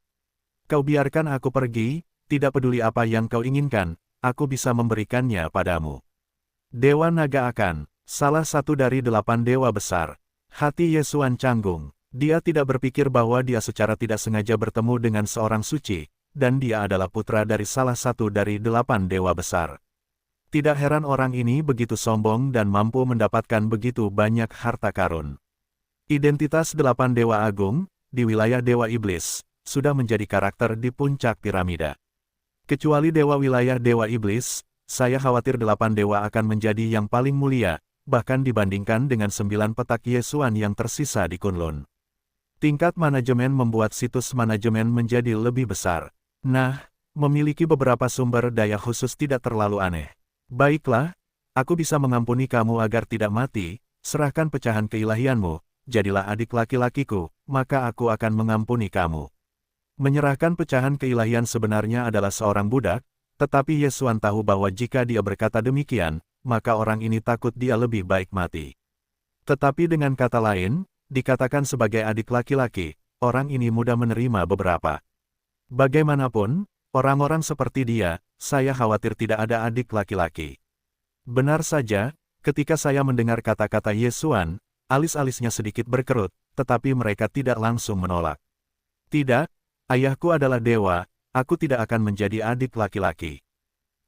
Kau biarkan aku pergi, tidak peduli apa yang kau inginkan, aku bisa memberikannya padamu. Dewa naga akan, salah satu dari 8 dewa besar. Hati Yesuan canggung. Dia tidak berpikir bahwa dia secara tidak sengaja bertemu dengan seorang suci, dan dia adalah putra dari salah satu dari 8 dewa besar. Tidak heran orang ini begitu sombong dan mampu mendapatkan begitu banyak harta karun. Identitas 8 dewa agung, di wilayah dewa iblis, sudah menjadi karakter di puncak piramida. Kecuali dewa wilayah dewa iblis, saya khawatir 8 dewa akan menjadi yang paling mulia, bahkan dibandingkan dengan 9 petak Yesuan yang tersisa di Kunlun. Tingkat manajemen membuat situs manajemen menjadi lebih besar. Nah, memiliki beberapa sumber daya khusus tidak terlalu aneh. Baiklah, aku bisa mengampuni kamu agar tidak mati, serahkan pecahan keilahianmu, jadilah adik laki-lakiku, maka aku akan mengampuni kamu. Menyerahkan pecahan keilahian sebenarnya adalah seorang budak, tetapi Yesuan tahu bahwa jika dia berkata demikian, maka orang ini takut dia lebih baik mati. Tetapi dengan kata lain, dikatakan sebagai adik laki-laki, orang ini mudah menerima beberapa. Bagaimanapun, orang-orang seperti dia, saya khawatir tidak ada adik laki-laki. Benar saja, ketika saya mendengar kata-kata Yesuan, alis-alisnya sedikit berkerut, tetapi mereka tidak langsung menolak. Tidak, ayahku adalah dewa, aku tidak akan menjadi adik laki-laki.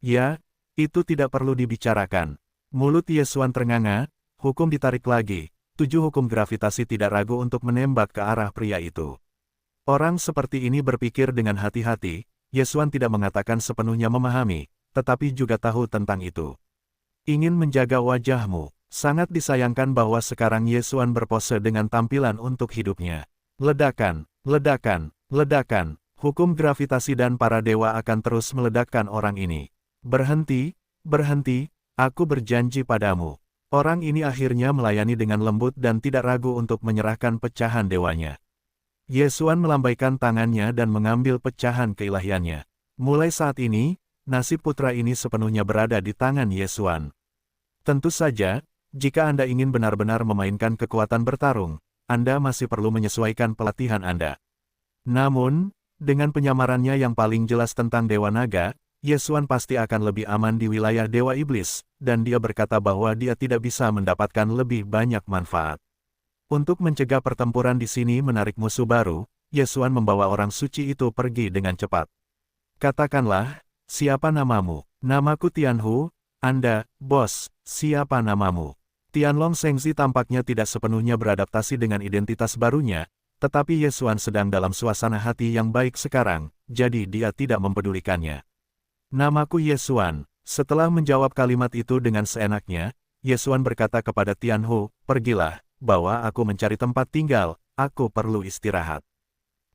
Ya, itu tidak perlu dibicarakan. Mulut Yesuan ternganga, hukum ditarik lagi. 7 hukum gravitasi tidak ragu untuk menembak ke arah pria itu. Orang seperti ini berpikir dengan hati-hati, Yesuan tidak mengatakan sepenuhnya memahami, tetapi juga tahu tentang itu. Ingin menjaga wajahmu. Sangat disayangkan bahwa sekarang Yesuan berpose dengan tampilan untuk hidupnya. Ledakan, ledakan, ledakan, hukum gravitasi dan para dewa akan terus meledakkan orang ini. Berhenti, berhenti, aku berjanji padamu. Orang ini akhirnya melayani dengan lembut dan tidak ragu untuk menyerahkan pecahan dewanya. Yesuan melambaikan tangannya dan mengambil pecahan keilahiannya. Mulai saat ini, nasib putra ini sepenuhnya berada di tangan Yesuan. Tentu saja, jika Anda ingin benar-benar memainkan kekuatan bertarung, Anda masih perlu menyesuaikan pelatihan Anda. Namun, dengan penyamarannya yang paling jelas tentang Dewa Naga, Yesuan pasti akan lebih aman di wilayah Dewa Iblis, dan dia berkata bahwa dia tidak bisa mendapatkan lebih banyak manfaat. Untuk mencegah pertempuran di sini menarik musuh baru, Yesuan membawa orang suci itu pergi dengan cepat. Katakanlah, siapa namamu? Namaku Tianhu. Anda, bos, siapa namamu? Tianlong Shengzi tampaknya tidak sepenuhnya beradaptasi dengan identitas barunya, tetapi Yesuan sedang dalam suasana hati yang baik sekarang, jadi dia tidak mempedulikannya. Namaku Yesuan. Setelah menjawab kalimat itu dengan seenaknya, Yesuan berkata kepada Tianhu, pergilah, bawa aku mencari tempat tinggal, aku perlu istirahat.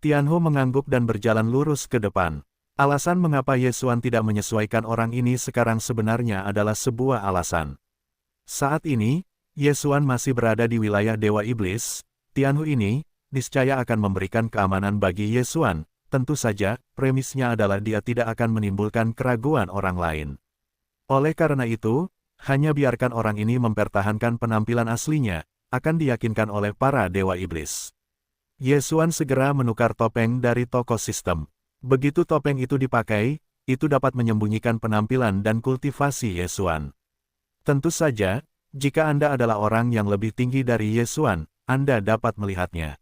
Tianhu mengangguk dan berjalan lurus ke depan. Alasan mengapa Yesuan tidak menyesuaikan orang ini sekarang sebenarnya adalah sebuah alasan. Saat ini, Yesuan masih berada di wilayah Dewa Iblis. Tianhu ini, niscaya akan memberikan keamanan bagi Yesuan. Tentu saja, premisnya adalah dia tidak akan menimbulkan keraguan orang lain. Oleh karena itu, hanya biarkan orang ini mempertahankan penampilan aslinya, akan diyakinkan oleh para Dewa Iblis. Yesuan segera menukar topeng dari toko sistem. Begitu topeng itu dipakai, itu dapat menyembunyikan penampilan dan kultivasi Yesuan. Tentu saja, jika Anda adalah orang yang lebih tinggi dari Yesuan, Anda dapat melihatnya.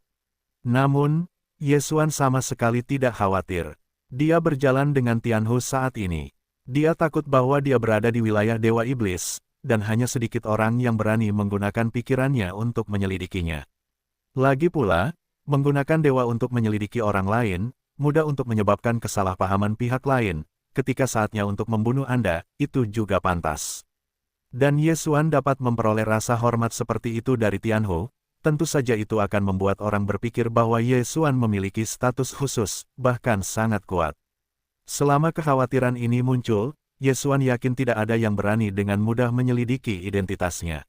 Namun, Yesuan sama sekali tidak khawatir. Dia berjalan dengan Tianhu saat ini. Dia takut bahwa dia berada di wilayah Dewa Iblis, dan hanya sedikit orang yang berani menggunakan pikirannya untuk menyelidikinya. Lagi pula, menggunakan dewa untuk menyelidiki orang lain, mudah untuk menyebabkan kesalahpahaman pihak lain, ketika saatnya untuk membunuh Anda, itu juga pantas. Dan Yesuan dapat memperoleh rasa hormat seperti itu dari Tianhu, tentu saja itu akan membuat orang berpikir bahwa Yesuan memiliki status khusus, bahkan sangat kuat. Selama kekhawatiran ini muncul, Yesuan yakin tidak ada yang berani dengan mudah menyelidiki identitasnya.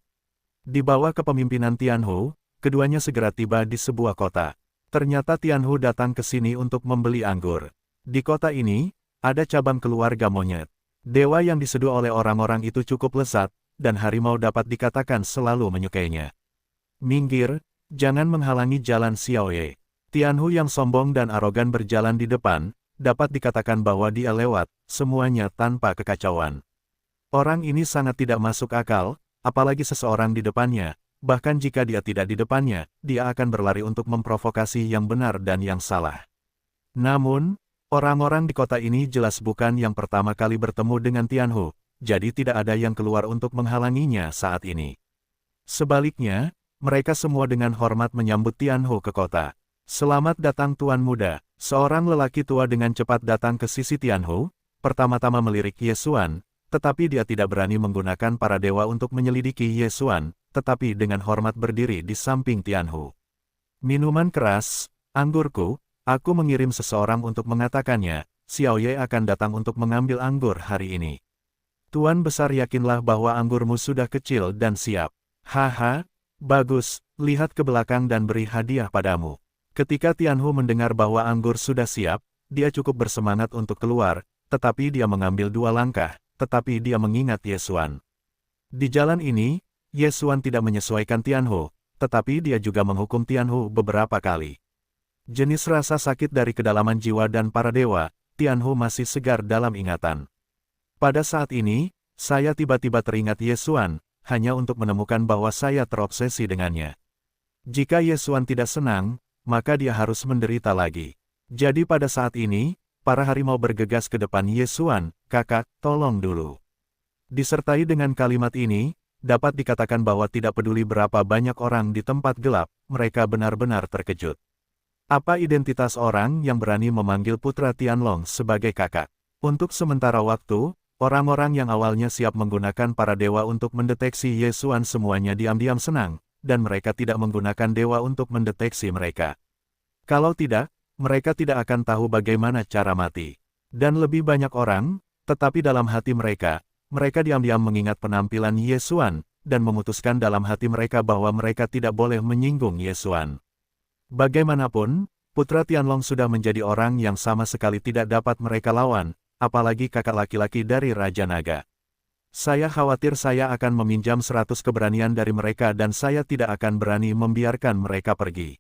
Di bawah kepemimpinan Tianhu, keduanya segera tiba di sebuah kota. Ternyata Tianhu datang ke sini untuk membeli anggur. Di kota ini, ada cabang keluarga monyet. Dewa yang diseduh oleh orang-orang itu cukup lezat, dan harimau dapat dikatakan selalu menyukainya. Minggir, jangan menghalangi jalan Xiaoye. Tianhu yang sombong dan arogan berjalan di depan, dapat dikatakan bahwa dia lewat, semuanya tanpa kekacauan. Orang ini sangat tidak masuk akal, apalagi seseorang di depannya, bahkan jika dia tidak di depannya, dia akan berlari untuk memprovokasi yang benar dan yang salah. Namun, orang-orang di kota ini jelas bukan yang pertama kali bertemu dengan Tianhu, jadi tidak ada yang keluar untuk menghalanginya saat ini. Sebaliknya, mereka semua dengan hormat menyambut Tianhu ke kota. Selamat datang Tuan Muda. Seorang lelaki tua dengan cepat datang ke sisi Tianhu, pertama-tama melirik Yesuan, tetapi dia tidak berani menggunakan para dewa untuk menyelidiki Yesuan, tetapi dengan hormat berdiri di samping Tianhu. Minuman keras, anggurku, aku mengirim seseorang untuk mengatakannya, Xiaoye akan datang untuk mengambil anggur hari ini. Tuan Besar yakinlah bahwa anggurmu sudah kecil dan siap. Haha, bagus, lihat ke belakang dan beri hadiah padamu. Ketika Tianhu mendengar bahwa anggur sudah siap, dia cukup bersemangat untuk keluar, tetapi dia mengambil 2 langkah, tetapi dia mengingat Yesuan. Di jalan ini, Yesuan tidak menyesuaikan Tianhu, tetapi dia juga menghukum Tianhu beberapa kali. Jenis rasa sakit dari kedalaman jiwa dan para dewa, Tianhu masih segar dalam ingatan. Pada saat ini, saya tiba-tiba teringat Yesuan, hanya untuk menemukan bahwa saya terobsesi dengannya. Jika Yesuan tidak senang, maka dia harus menderita lagi. Jadi pada saat ini, para harimau bergegas ke depan Yesuan, kakak, tolong dulu. Disertai dengan kalimat ini, dapat dikatakan bahwa tidak peduli berapa banyak orang di tempat gelap, mereka benar-benar terkejut. Apa identitas orang yang berani memanggil putra Tianlong sebagai kakak? Untuk sementara waktu, orang-orang yang awalnya siap menggunakan para dewa untuk mendeteksi Yesuan semuanya diam-diam senang, dan mereka tidak menggunakan dewa untuk mendeteksi mereka. Kalau tidak, mereka tidak akan tahu bagaimana cara mati. Dan lebih banyak orang, tetapi dalam hati mereka diam-diam mengingat penampilan Yesuan, dan memutuskan dalam hati mereka bahwa mereka tidak boleh menyinggung Yesuan. Bagaimanapun, Putra Tianlong sudah menjadi orang yang sama sekali tidak dapat mereka lawan, apalagi kakak laki-laki dari Raja Naga. Saya khawatir saya akan meminjam 100 keberanian dari mereka dan saya tidak akan berani membiarkan mereka pergi.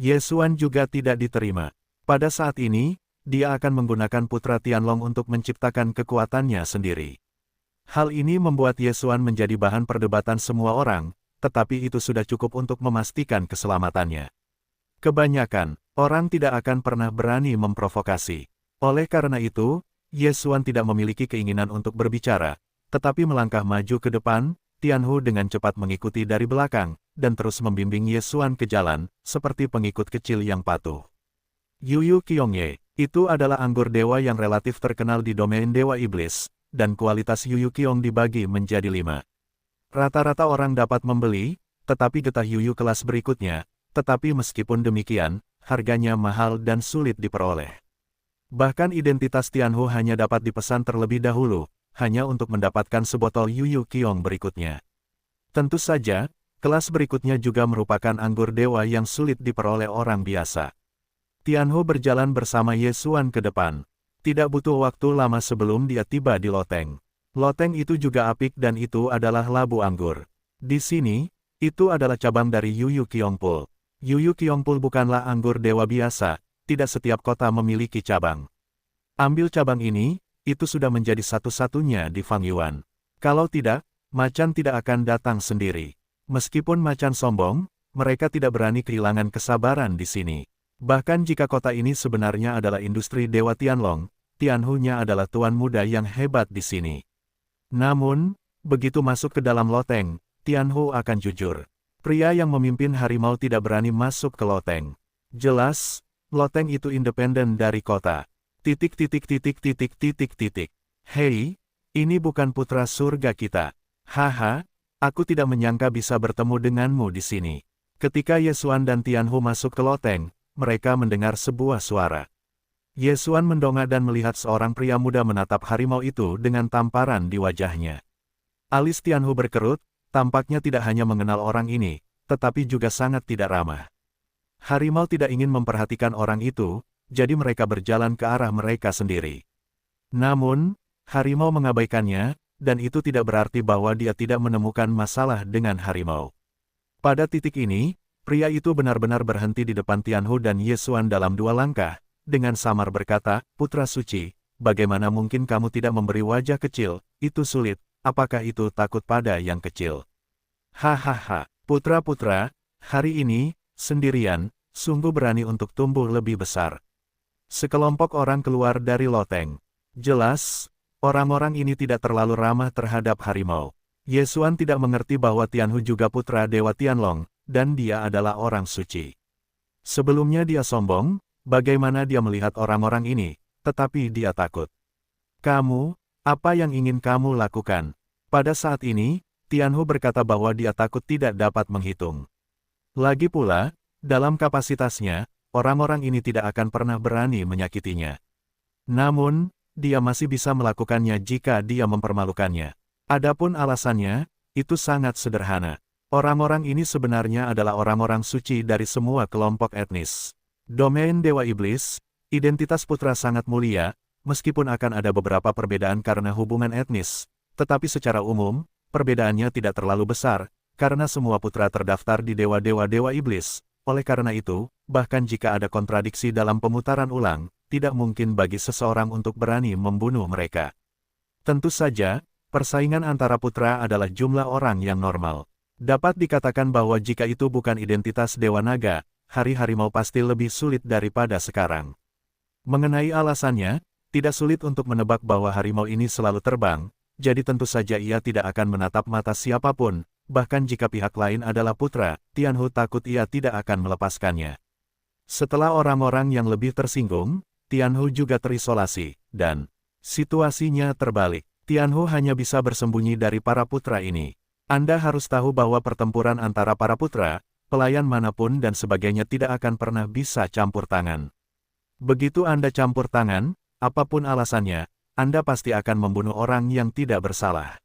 Ye Xuan juga tidak diterima. Pada saat ini, dia akan menggunakan Putra Tianlong untuk menciptakan kekuatannya sendiri. Hal ini membuat Ye Xuan menjadi bahan perdebatan semua orang, tetapi itu sudah cukup untuk memastikan keselamatannya. Kebanyakan orang tidak akan pernah berani memprovokasi. Oleh karena itu, Ye Xuan tidak memiliki keinginan untuk berbicara, tetapi melangkah maju ke depan. Tianhu dengan cepat mengikuti dari belakang, dan terus membimbing Ye Xuan ke jalan, seperti pengikut kecil yang patuh. Yuyu Qiongye, itu adalah anggur dewa yang relatif terkenal di domain Dewa Iblis, dan kualitas Yuyu Qiong dibagi menjadi 5. Rata-rata orang dapat membeli, tetapi getah Yuyu kelas berikutnya, tetapi meskipun demikian, harganya mahal dan sulit diperoleh. Bahkan identitas Tianhu hanya dapat dipesan terlebih dahulu, hanya untuk mendapatkan sebotol Yuyu Qiong berikutnya. Tentu saja, kelas berikutnya juga merupakan anggur dewa yang sulit diperoleh orang biasa. Tianhu berjalan bersama Ye Xuan ke depan. Tidak butuh waktu lama sebelum dia tiba di loteng. Loteng itu juga apik dan itu adalah labu anggur. Di sini, itu adalah cabang dari Yuyu Qiongpul. Yuyu Qiongpul bukanlah anggur dewa biasa, tidak setiap kota memiliki cabang. Ambil cabang ini, itu sudah menjadi satu-satunya di Fangyuan. Kalau tidak, macan tidak akan datang sendiri. Meskipun macan sombong, mereka tidak berani kehilangan kesabaran di sini. Bahkan jika kota ini sebenarnya adalah industri Dewa Tianlong, Tianhu-nya adalah tuan muda yang hebat di sini. Namun, begitu masuk ke dalam loteng, Tianhu akan jujur. Pria yang memimpin harimau tidak berani masuk ke loteng. Jelas, loteng itu independen dari kota. Hei, ini bukan putra surga kita. Haha, aku tidak menyangka bisa bertemu denganmu di sini. Ketika Ye Xuan dan Tianhu masuk ke loteng, mereka mendengar sebuah suara. Ye Xuan mendongak dan melihat seorang pria muda menatap harimau itu dengan tamparan di wajahnya. Alis Tianhu berkerut, tampaknya tidak hanya mengenal orang ini, tetapi juga sangat tidak ramah. Harimau tidak ingin memperhatikan orang itu, jadi mereka berjalan ke arah mereka sendiri. Namun, harimau mengabaikannya, dan itu tidak berarti bahwa dia tidak menemukan masalah dengan harimau. Pada titik ini, pria itu benar-benar berhenti di depan Tianhu dan Ye Xuan dalam 2 langkah, dengan samar berkata, "Putra suci, bagaimana mungkin kamu tidak memberi wajah kecil, itu sulit, apakah itu takut pada yang kecil?" Hahaha, putra-putra, hari ini, sendirian, sungguh berani untuk tumbuh lebih besar. Sekelompok orang keluar dari loteng. Jelas, orang-orang ini tidak terlalu ramah terhadap harimau. Ye Xuan tidak mengerti bahwa Tianhu juga putra Dewa Tianlong, dan dia adalah orang suci. Sebelumnya dia sombong, bagaimana dia melihat orang-orang ini, tetapi dia takut. "Kamu, apa yang ingin kamu lakukan?" Pada saat ini, Tianhu berkata bahwa dia takut tidak dapat menghitung. Lagi pula, dalam kapasitasnya, orang-orang ini tidak akan pernah berani menyakitinya. Namun, dia masih bisa melakukannya jika dia mempermalukannya. Adapun alasannya, itu sangat sederhana. Orang-orang ini sebenarnya adalah orang-orang suci dari semua kelompok etnis. Domain Dewa Iblis, identitas putra sangat mulia, meskipun akan ada beberapa perbedaan karena hubungan etnis, tetapi secara umum, perbedaannya tidak terlalu besar, karena semua putra terdaftar di Dewa Iblis. Oleh karena itu, bahkan jika ada kontradiksi dalam pemutaran ulang, tidak mungkin bagi seseorang untuk berani membunuh mereka. Tentu saja, persaingan antara putra adalah jumlah orang yang normal. Dapat dikatakan bahwa jika itu bukan identitas Dewa Naga, hari harimau pasti lebih sulit daripada sekarang. Mengenai alasannya, tidak sulit untuk menebak bahwa harimau ini selalu terbang, jadi tentu saja ia tidak akan menatap mata siapapun. Bahkan jika pihak lain adalah putra, Tianhu takut ia tidak akan melepaskannya. Setelah orang-orang yang lebih tersinggung, Tianhu juga terisolasi, dan situasinya terbalik. Tianhu hanya bisa bersembunyi dari para putra ini. Anda harus tahu bahwa pertempuran antara para putra, pelayan manapun dan sebagainya tidak akan pernah bisa campur tangan. Begitu Anda campur tangan, apapun alasannya, Anda pasti akan membunuh orang yang tidak bersalah.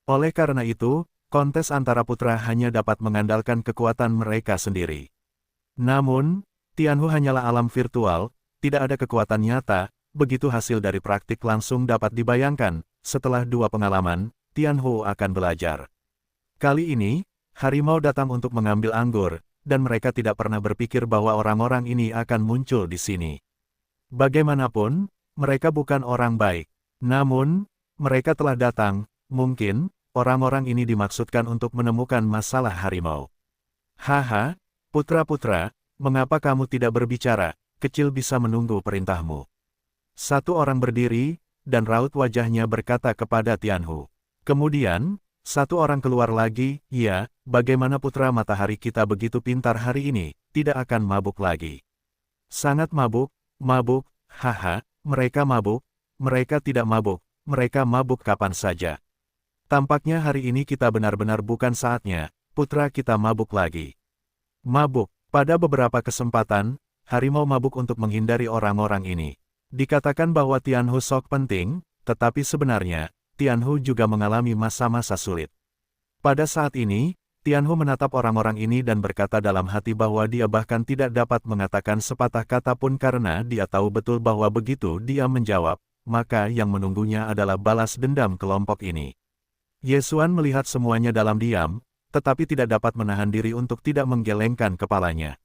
Oleh karena itu, kontes antara putra hanya dapat mengandalkan kekuatan mereka sendiri. Namun, Tianhu hanyalah alam virtual, tidak ada kekuatan nyata, begitu hasil dari praktik langsung dapat dibayangkan. Setelah 2 pengalaman, Tianhu akan belajar. Kali ini, harimau datang untuk mengambil anggur, dan mereka tidak pernah berpikir bahwa orang-orang ini akan muncul di sini. Bagaimanapun, mereka bukan orang baik. Namun, mereka telah datang, mungkin, orang-orang ini dimaksudkan untuk menemukan masalah harimau. Haha, putra-putra, mengapa kamu tidak berbicara? Kecil bisa menunggu perintahmu. Satu orang berdiri, dan raut wajahnya berkata kepada Tianhu. Kemudian, satu orang keluar lagi, ya, bagaimana putra matahari kita begitu pintar hari ini, tidak akan mabuk lagi. Sangat mabuk, haha, mereka tidak mabuk, mereka mabuk kapan saja. Tampaknya hari ini kita benar-benar bukan saatnya, putra kita mabuk lagi. Mabuk, pada beberapa kesempatan, harimau mabuk untuk menghindari orang-orang ini. Dikatakan bahwa Tianhu sok penting, tetapi sebenarnya, Tianhu juga mengalami masa-masa sulit. Pada saat ini, Tianhu menatap orang-orang ini dan berkata dalam hati bahwa dia bahkan tidak dapat mengatakan sepatah kata pun karena dia tahu betul bahwa begitu dia menjawab, maka yang menunggunya adalah balas dendam kelompok ini. Ye Xuan melihat semuanya dalam diam, tetapi tidak dapat menahan diri untuk tidak menggelengkan kepalanya.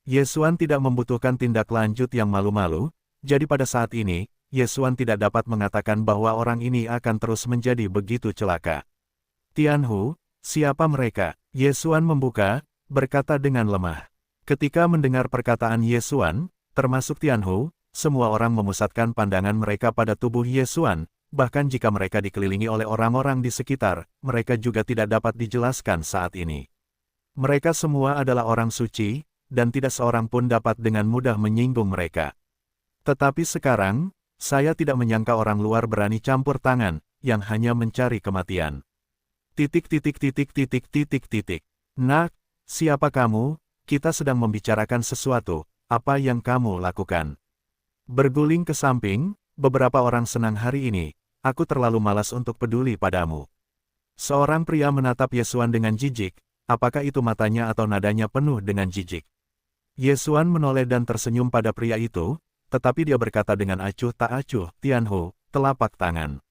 Ye Xuan tidak membutuhkan tindak lanjut yang malu-malu, jadi pada saat ini, Ye Xuan tidak dapat mengatakan bahwa orang ini akan terus menjadi begitu celaka. Tianhu, siapa mereka? Ye Xuan membuka, berkata dengan lemah. Ketika mendengar perkataan Ye Xuan, termasuk Tianhu, semua orang memusatkan pandangan mereka pada tubuh Ye Xuan, bahkan jika mereka dikelilingi oleh orang-orang di sekitar, mereka juga tidak dapat dijelaskan saat ini. Mereka semua adalah orang suci, dan tidak seorang pun dapat dengan mudah menyinggung mereka. Tetapi sekarang, saya tidak menyangka orang luar berani campur tangan, yang hanya mencari kematian. Nak, siapa kamu? Kita sedang membicarakan sesuatu, apa yang kamu lakukan? Berguling ke samping, beberapa orang senang hari ini, aku terlalu malas untuk peduli padamu. Seorang pria menatap Ye Xuan dengan jijik, apakah itu matanya atau nadanya penuh dengan jijik. Ye Xuan menoleh dan tersenyum pada pria itu, tetapi dia berkata dengan acuh tak acuh, Tianhu, telapak tangan.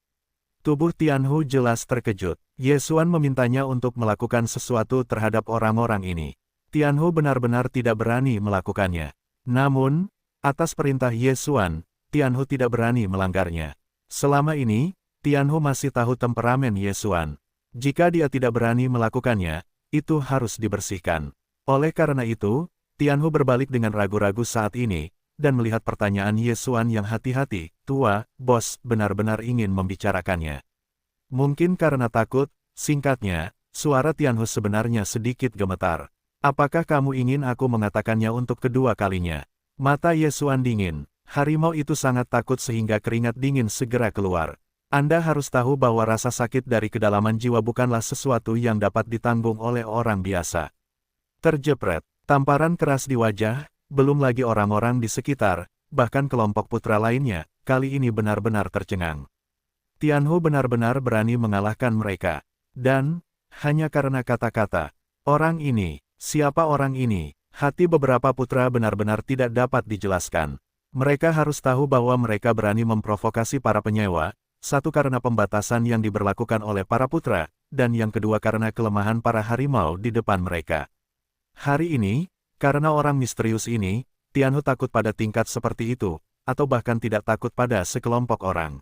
Tubuh Tianhu jelas terkejut. Ye Xuan memintanya untuk melakukan sesuatu terhadap orang-orang ini. Tianhu benar-benar tidak berani melakukannya. Namun, atas perintah Ye Xuan, Tianhu tidak berani melanggarnya. Selama ini, Tianhu masih tahu temperamen Ye Xuan. Jika dia tidak berani melakukannya, itu harus dibersihkan. Oleh karena itu, Tianhu berbalik dengan ragu-ragu saat ini, dan melihat pertanyaan Ye Xuan yang hati-hati, tua, bos, benar-benar ingin membicarakannya. Mungkin karena takut, singkatnya, suara Tianhu sebenarnya sedikit gemetar. Apakah kamu ingin aku mengatakannya untuk kedua kalinya? Mata Ye Xuan dingin, harimau itu sangat takut sehingga keringat dingin segera keluar. Anda harus tahu bahwa rasa sakit dari kedalaman jiwa bukanlah sesuatu yang dapat ditanggung oleh orang biasa. Terjepret, tamparan keras di wajah, belum lagi orang-orang di sekitar, bahkan kelompok putra lainnya, kali ini benar-benar tercengang. Tianhu benar-benar berani mengalahkan mereka. Dan, hanya karena kata-kata, orang ini, siapa orang ini, hati beberapa putra benar-benar tidak dapat dijelaskan. Mereka harus tahu bahwa mereka berani memprovokasi para penyewa, satu karena pembatasan yang diberlakukan oleh para putra, dan yang kedua karena kelemahan para harimau di depan mereka. Hari ini, karena orang misterius ini, Tianhu takut pada tingkat seperti itu, atau bahkan tidak takut pada sekelompok orang.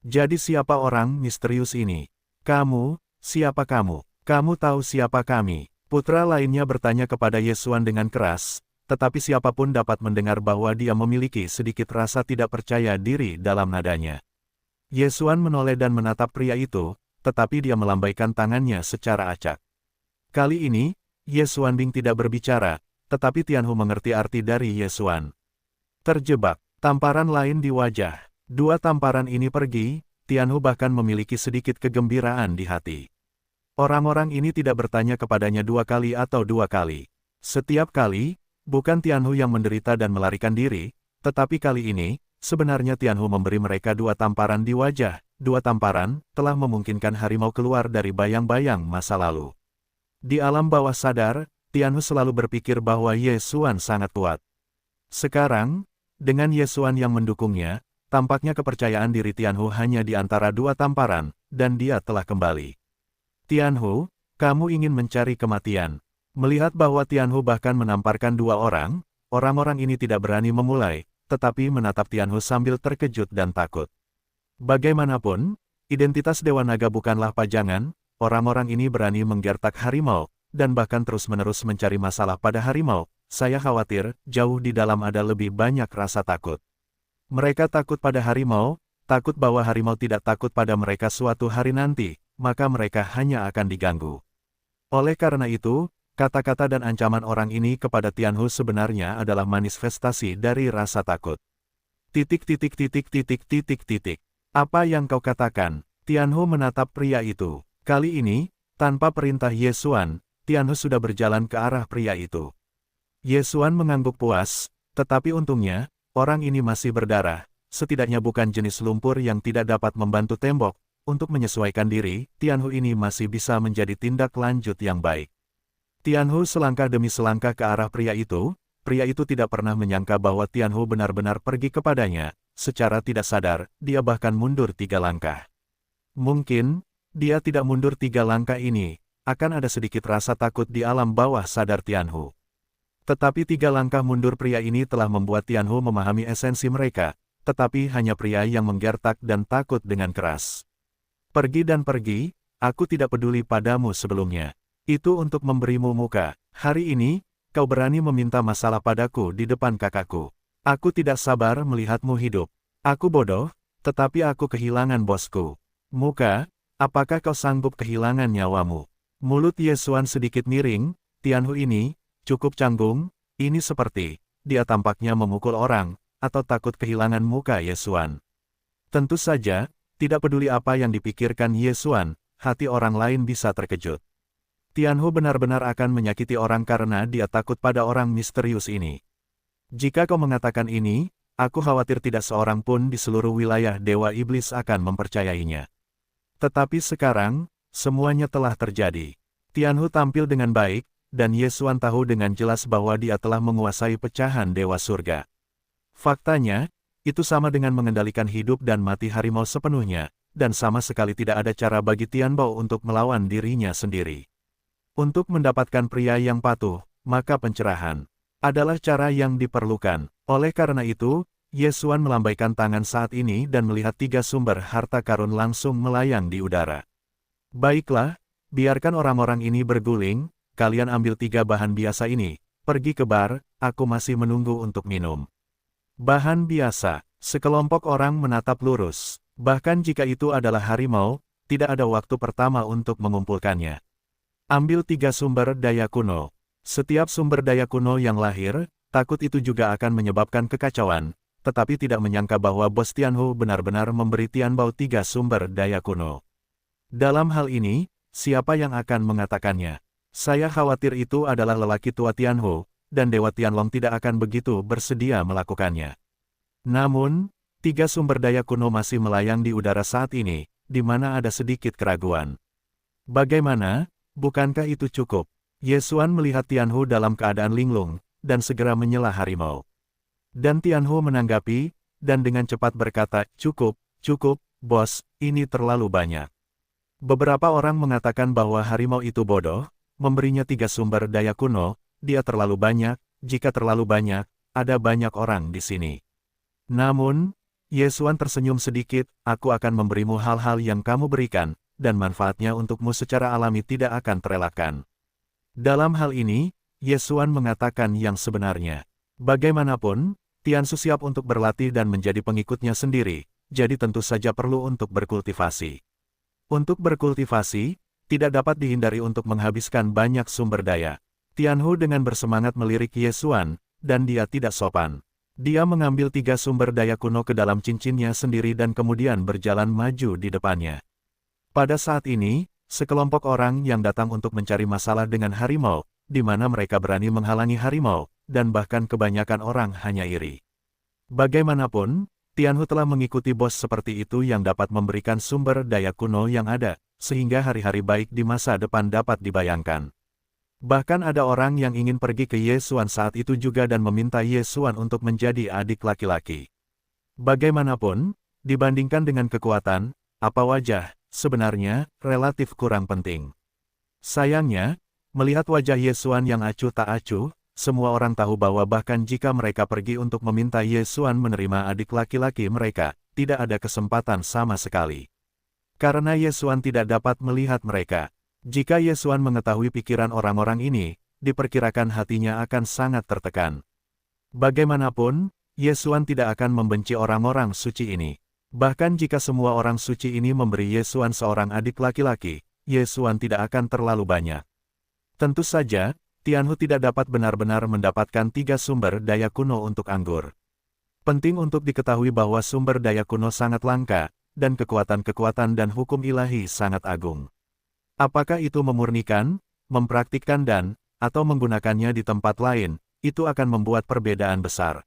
Jadi siapa orang misterius ini? Kamu, siapa kamu? Kamu tahu siapa kami? Putra lainnya bertanya kepada Ye Xuan dengan keras, tetapi siapapun dapat mendengar bahwa dia memiliki sedikit rasa tidak percaya diri dalam nadanya. Ye Xuan menoleh dan menatap pria itu, tetapi dia melambaikan tangannya secara acak. Kali ini, Ye Xuanbing tidak berbicara, tetapi Tianhu mengerti arti dari Ye Xuan. Terjebak, tamparan lain di wajah. Dua tamparan ini pergi, Tianhu bahkan memiliki sedikit kegembiraan di hati. Orang-orang ini tidak bertanya kepadanya 2 kali atau 2 kali. Setiap kali, bukan Tianhu yang menderita dan melarikan diri, tetapi kali ini, sebenarnya Tianhu memberi mereka 2 tamparan di wajah. 2 tamparan, telah memungkinkan harimau keluar dari bayang-bayang masa lalu. Di alam bawah sadar, Tianhu selalu berpikir bahwa Ye Xuan sangat kuat. Sekarang, dengan Ye Xuan yang mendukungnya, tampaknya kepercayaan diri Tianhu hanya di antara dua tamparan, dan dia telah kembali. Tianhu, kamu ingin mencari kematian. Melihat bahwa Tianhu bahkan menamparkan dua orang, orang-orang ini tidak berani memulai, tetapi menatap Tianhu sambil terkejut dan takut. Bagaimanapun, identitas Dewa Naga bukanlah pajangan, orang-orang ini berani menggertak harimau, dan bahkan terus-menerus mencari masalah pada harimau. Saya khawatir, jauh di dalam ada lebih banyak rasa takut. Mereka takut pada harimau, takut bahwa harimau tidak takut pada mereka suatu hari nanti, maka mereka hanya akan diganggu. Oleh karena itu, kata-kata dan ancaman orang ini kepada Tianhu sebenarnya adalah manifestasi dari rasa takut. Apa yang kau katakan? Tianhu menatap pria itu. Kali ini, tanpa perintah Ye Xuan, Tianhu sudah berjalan ke arah pria itu. Ye Xuan mengangguk puas, tetapi untungnya, orang ini masih berdarah, setidaknya bukan jenis lumpur yang tidak dapat membantu tembok. Untuk menyesuaikan diri, Tianhu ini masih bisa menjadi tindak lanjut yang baik. Tianhu selangkah demi selangkah ke arah pria itu tidak pernah menyangka bahwa Tianhu benar-benar pergi kepadanya, secara tidak sadar, dia bahkan mundur 3 langkah. Mungkin, dia tidak mundur 3 langkah ini, akan ada sedikit rasa takut di alam bawah sadar Tianhu. Tetapi 3 langkah mundur pria ini telah membuat Tianhu memahami esensi mereka, tetapi hanya pria yang menggertak dan takut dengan keras. Pergi dan pergi, aku tidak peduli padamu sebelumnya. Itu untuk memberimu muka. Hari ini, kau berani meminta masalah padaku di depan kakakku. Aku tidak sabar melihatmu hidup. Aku bodoh, tetapi aku kehilangan bosku. Muka, apakah kau sanggup kehilangan nyawamu? Mulut Ye Xuan sedikit miring, Tianhu ini, cukup canggung, ini seperti, dia tampaknya memukul orang, atau takut kehilangan muka Ye Xuan. Tentu saja, tidak peduli apa yang dipikirkan Ye Xuan, hati orang lain bisa terkejut. Tianhu benar-benar akan menyakiti orang karena dia takut pada orang misterius ini. Jika kau mengatakan ini, aku khawatir tidak seorang pun di seluruh wilayah Dewa Iblis akan mempercayainya. Tetapi sekarang, semuanya telah terjadi. Tianhu tampil dengan baik, dan Ye Xuan tahu dengan jelas bahwa dia telah menguasai pecahan Dewa Surga. Faktanya, itu sama dengan mengendalikan hidup dan mati harimau sepenuhnya, dan sama sekali tidak ada cara bagi Tianbao untuk melawan dirinya sendiri. Untuk mendapatkan pria yang patuh, maka pencerahan adalah cara yang diperlukan. Oleh karena itu, Ye Xuan melambaikan tangan saat ini dan melihat 3 sumber harta karun langsung melayang di udara. Baiklah, biarkan orang-orang ini berguling. Kalian ambil 3 bahan biasa ini, pergi ke bar, aku masih menunggu untuk minum. Bahan biasa, sekelompok orang menatap lurus. Bahkan jika itu adalah harimau, tidak ada waktu pertama untuk mengumpulkannya. Ambil 3 sumber daya kuno. Setiap sumber daya kuno yang lahir, takut itu juga akan menyebabkan kekacauan, tetapi tidak menyangka bahwa Bos Tianhu benar-benar memberi Tianbao 3 sumber daya kuno. Dalam hal ini, siapa yang akan mengatakannya? Saya khawatir itu adalah lelaki tua Tianhu, dan Dewa Tianlong tidak akan begitu bersedia melakukannya. Namun, 3 sumber daya kuno masih melayang di udara saat ini, di mana ada sedikit keraguan. Bagaimana? Bukankah itu cukup? Ye Xuan melihat Tianhu dalam keadaan linglung, dan segera menyela harimau. Dan Tianhu menanggapi, dan dengan cepat berkata, cukup, bos, ini terlalu banyak. Beberapa orang mengatakan bahwa harimau itu bodoh, memberinya 3 sumber daya kuno, dia terlalu banyak, jika terlalu banyak, ada banyak orang di sini. Namun, Ye Xuan tersenyum sedikit, aku akan memberimu hal-hal yang kamu berikan, dan manfaatnya untukmu secara alami tidak akan terelakkan. Dalam hal ini, Ye Xuan mengatakan yang sebenarnya. Bagaimanapun, Tiansu siap untuk berlatih dan menjadi pengikutnya sendiri, jadi tentu saja perlu untuk berkultivasi. Untuk berkultivasi, tidak dapat dihindari untuk menghabiskan banyak sumber daya. Tianhu dengan bersemangat melirik Ye Xuan, dan dia tidak sopan. Dia mengambil 3 sumber daya kuno ke dalam cincinnya sendiri dan kemudian berjalan maju di depannya. Pada saat ini, sekelompok orang yang datang untuk mencari masalah dengan harimau, di mana mereka berani menghalangi harimau, dan bahkan kebanyakan orang hanya iri. Bagaimanapun, Tianhu telah mengikuti bos seperti itu yang dapat memberikan sumber daya kuno yang ada, sehingga hari-hari baik di masa depan dapat dibayangkan. Bahkan ada orang yang ingin pergi ke Ye Xuan saat itu juga dan meminta Ye Xuan untuk menjadi adik laki-laki. Bagaimanapun, dibandingkan dengan kekuatan, apa wajah, sebenarnya, relatif kurang penting. Sayangnya, melihat wajah Ye Xuan yang acuh tak acuh, semua orang tahu bahwa bahkan jika mereka pergi untuk meminta Ye Xuan menerima adik laki-laki mereka, tidak ada kesempatan sama sekali. Karena Ye Xuan tidak dapat melihat mereka. Jika Ye Xuan mengetahui pikiran orang-orang ini, diperkirakan hatinya akan sangat tertekan. Bagaimanapun, Ye Xuan tidak akan membenci orang-orang suci ini. Bahkan jika semua orang suci ini memberi Ye Xuan seorang adik laki-laki, Ye Xuan tidak akan terlalu banyak. Tentu saja, Tianhu tidak dapat benar-benar mendapatkan 3 sumber daya kuno untuk anggur. Penting untuk diketahui bahwa sumber daya kuno sangat langka, dan kekuatan-kekuatan dan hukum ilahi sangat agung. Apakah itu memurnikan, mempraktikkan atau menggunakannya di tempat lain, itu akan membuat perbedaan besar.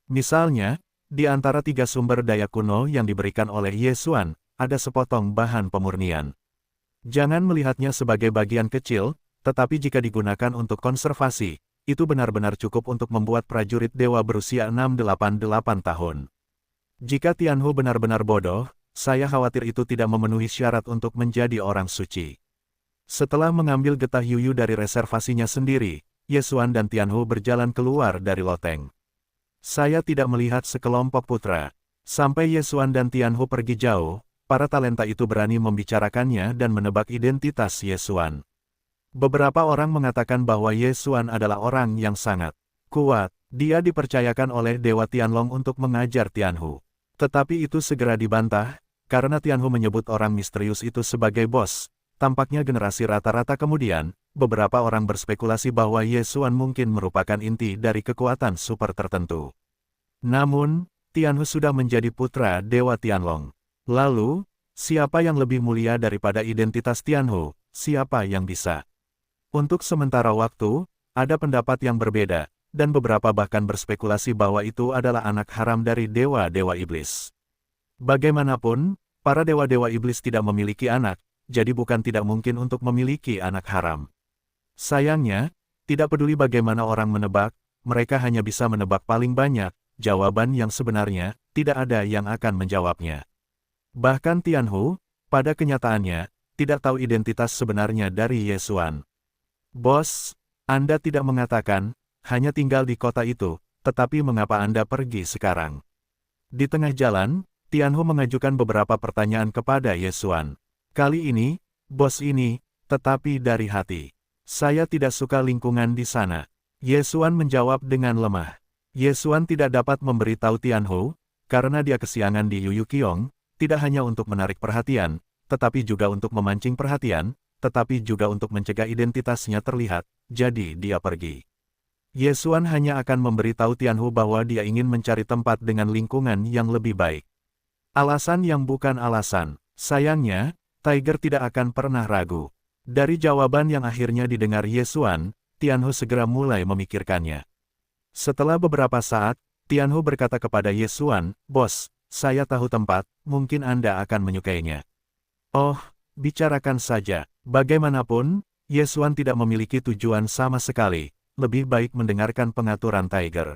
Misalnya, di antara 3 sumber daya kuno yang diberikan oleh Ye Xuan, ada sepotong bahan pemurnian. Jangan melihatnya sebagai bagian kecil, tetapi jika digunakan untuk konservasi, itu benar-benar cukup untuk membuat prajurit dewa berusia 688 tahun. Jika Tianhu benar-benar bodoh, saya khawatir itu tidak memenuhi syarat untuk menjadi orang suci. Setelah mengambil getah yuyu dari reservasinya sendiri, Ye Xuan dan Tianhu berjalan keluar dari loteng. Saya tidak melihat sekelompok putra. Sampai Ye Xuan dan Tianhu pergi jauh, para talenta itu berani membicarakannya dan menebak identitas Ye Xuan. Beberapa orang mengatakan bahwa Ye Xuan adalah orang yang sangat kuat. Dia dipercayakan oleh Dewa Tianlong untuk mengajar Tianhu. Tetapi itu segera dibantah, karena Tianhu menyebut orang misterius itu sebagai bos. Tampaknya generasi rata-rata kemudian, beberapa orang berspekulasi bahwa Ye Xuan mungkin merupakan inti dari kekuatan super tertentu. Namun, Tianhu sudah menjadi putra Dewa Tianlong. Lalu, siapa yang lebih mulia daripada identitas Tianhu? Siapa yang bisa? Untuk sementara waktu, ada pendapat yang berbeda, dan beberapa bahkan berspekulasi bahwa itu adalah anak haram dari dewa-dewa iblis. Bagaimanapun, para dewa-dewa iblis tidak memiliki anak, jadi bukan tidak mungkin untuk memiliki anak haram. Sayangnya, tidak peduli bagaimana orang menebak, mereka hanya bisa menebak paling banyak, jawaban yang sebenarnya, tidak ada yang akan menjawabnya. Bahkan Tianhu, pada kenyataannya, tidak tahu identitas sebenarnya dari Ye Xuan. Bos, Anda tidak mengatakan, hanya tinggal di kota itu, tetapi mengapa Anda pergi sekarang? Di tengah jalan, Tianhu mengajukan beberapa pertanyaan kepada Ye Xuan. Kali ini, bos ini, tetapi dari hati. Saya tidak suka lingkungan di sana. Ye Xuan menjawab dengan lemah. Ye Xuan tidak dapat memberitahu Tianhu, karena dia kesiangan di Yuyukiong, tidak hanya untuk menarik perhatian, tetapi juga untuk memancing perhatian, tetapi juga untuk mencegah identitasnya terlihat, jadi dia pergi. Ye Xuan hanya akan memberitahu Tianhu bahwa dia ingin mencari tempat dengan lingkungan yang lebih baik. Alasan yang bukan alasan. Sayangnya, Tiger tidak akan pernah ragu. Dari jawaban yang akhirnya didengar Ye Xuan, Tianhu segera mulai memikirkannya. Setelah beberapa saat, Tianhu berkata kepada Ye Xuan, "Bos, saya tahu tempat, mungkin Anda akan menyukainya." "Oh, bicarakan saja." Bagaimanapun, Ye Xuan tidak memiliki tujuan sama sekali, lebih baik mendengarkan pengaturan Tiger.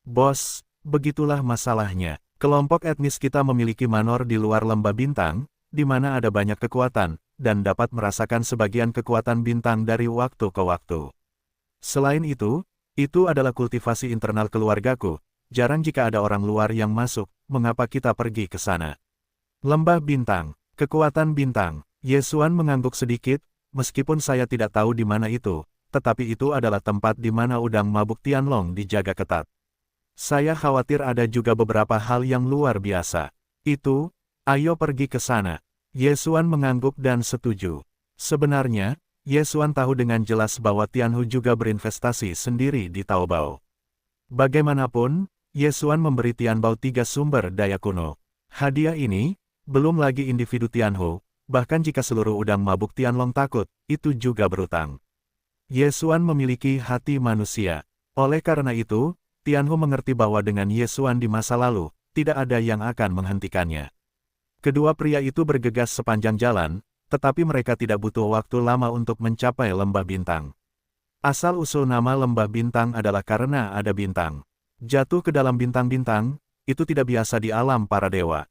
"Bos, begitulah masalahnya. Kelompok etnis kita memiliki manor di luar lembah bintang, di mana ada banyak kekuatan, dan dapat merasakan sebagian kekuatan bintang dari waktu ke waktu. Selain itu adalah kultivasi internal keluargaku, jarang jika ada orang luar yang masuk, mengapa kita pergi ke sana?" Lembah bintang, kekuatan bintang. Ye Xuan mengangguk sedikit, meskipun saya tidak tahu di mana itu, tetapi itu adalah tempat di mana udang mabuk Tianlong dijaga ketat. Saya khawatir ada juga beberapa hal yang luar biasa. Ayo pergi ke sana. Ye Xuan mengangguk dan setuju. Sebenarnya, Ye Xuan tahu dengan jelas bahwa Tianhu juga berinvestasi sendiri di Taobao. Bagaimanapun, Ye Xuan memberi Tianbao 3 sumber daya kuno. Hadiah ini, belum lagi individu Tianhu, bahkan jika seluruh udang mabuk Tianlong takut, itu juga berutang. Ye Xuan memiliki hati manusia. Oleh karena itu, Tianhu mengerti bahwa dengan Ye Xuan di masa lalu, tidak ada yang akan menghentikannya. Kedua pria itu bergegas sepanjang jalan, tetapi mereka tidak butuh waktu lama untuk mencapai lembah bintang. Asal-usul nama lembah bintang adalah karena ada bintang. Jatuh ke dalam bintang-bintang, itu tidak biasa di alam para dewa.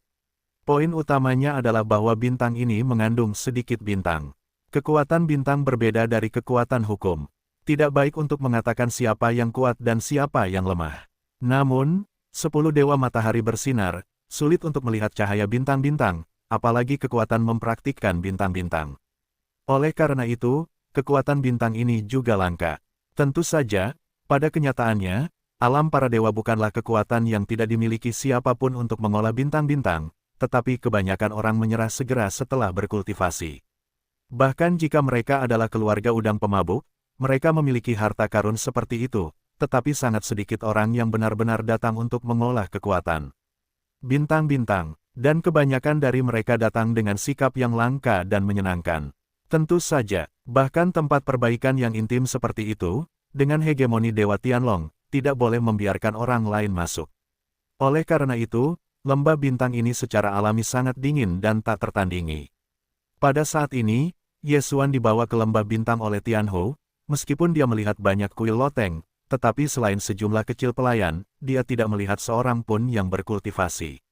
Poin utamanya adalah bahwa bintang ini mengandung sedikit bintang. Kekuatan bintang berbeda dari kekuatan hukum. Tidak baik untuk mengatakan siapa yang kuat dan siapa yang lemah. Namun, 10 dewa matahari bersinar, sulit untuk melihat cahaya bintang-bintang, apalagi kekuatan mempraktikkan bintang-bintang. Oleh karena itu, kekuatan bintang ini juga langka. Tentu saja, pada kenyataannya, alam para dewa bukanlah kekuatan yang tidak dimiliki siapapun untuk mengolah bintang-bintang, tetapi kebanyakan orang menyerah segera setelah berkultivasi. Bahkan jika mereka adalah keluarga udang pemabuk, mereka memiliki harta karun seperti itu, tetapi sangat sedikit orang yang benar-benar datang untuk mengolah kekuatan bintang-bintang, dan kebanyakan dari mereka datang dengan sikap yang langka dan menyenangkan. Tentu saja, bahkan tempat perbaikan yang intim seperti itu, dengan hegemoni Dewa Tianlong, tidak boleh membiarkan orang lain masuk. Oleh karena itu, lembah bintang ini secara alami sangat dingin dan tak tertandingi. Pada saat ini, Ye Xuan dibawa ke lembah bintang oleh Tianhu, meskipun dia melihat banyak kuil loteng, tetapi selain sejumlah kecil pelayan, dia tidak melihat seorang pun yang berkultivasi.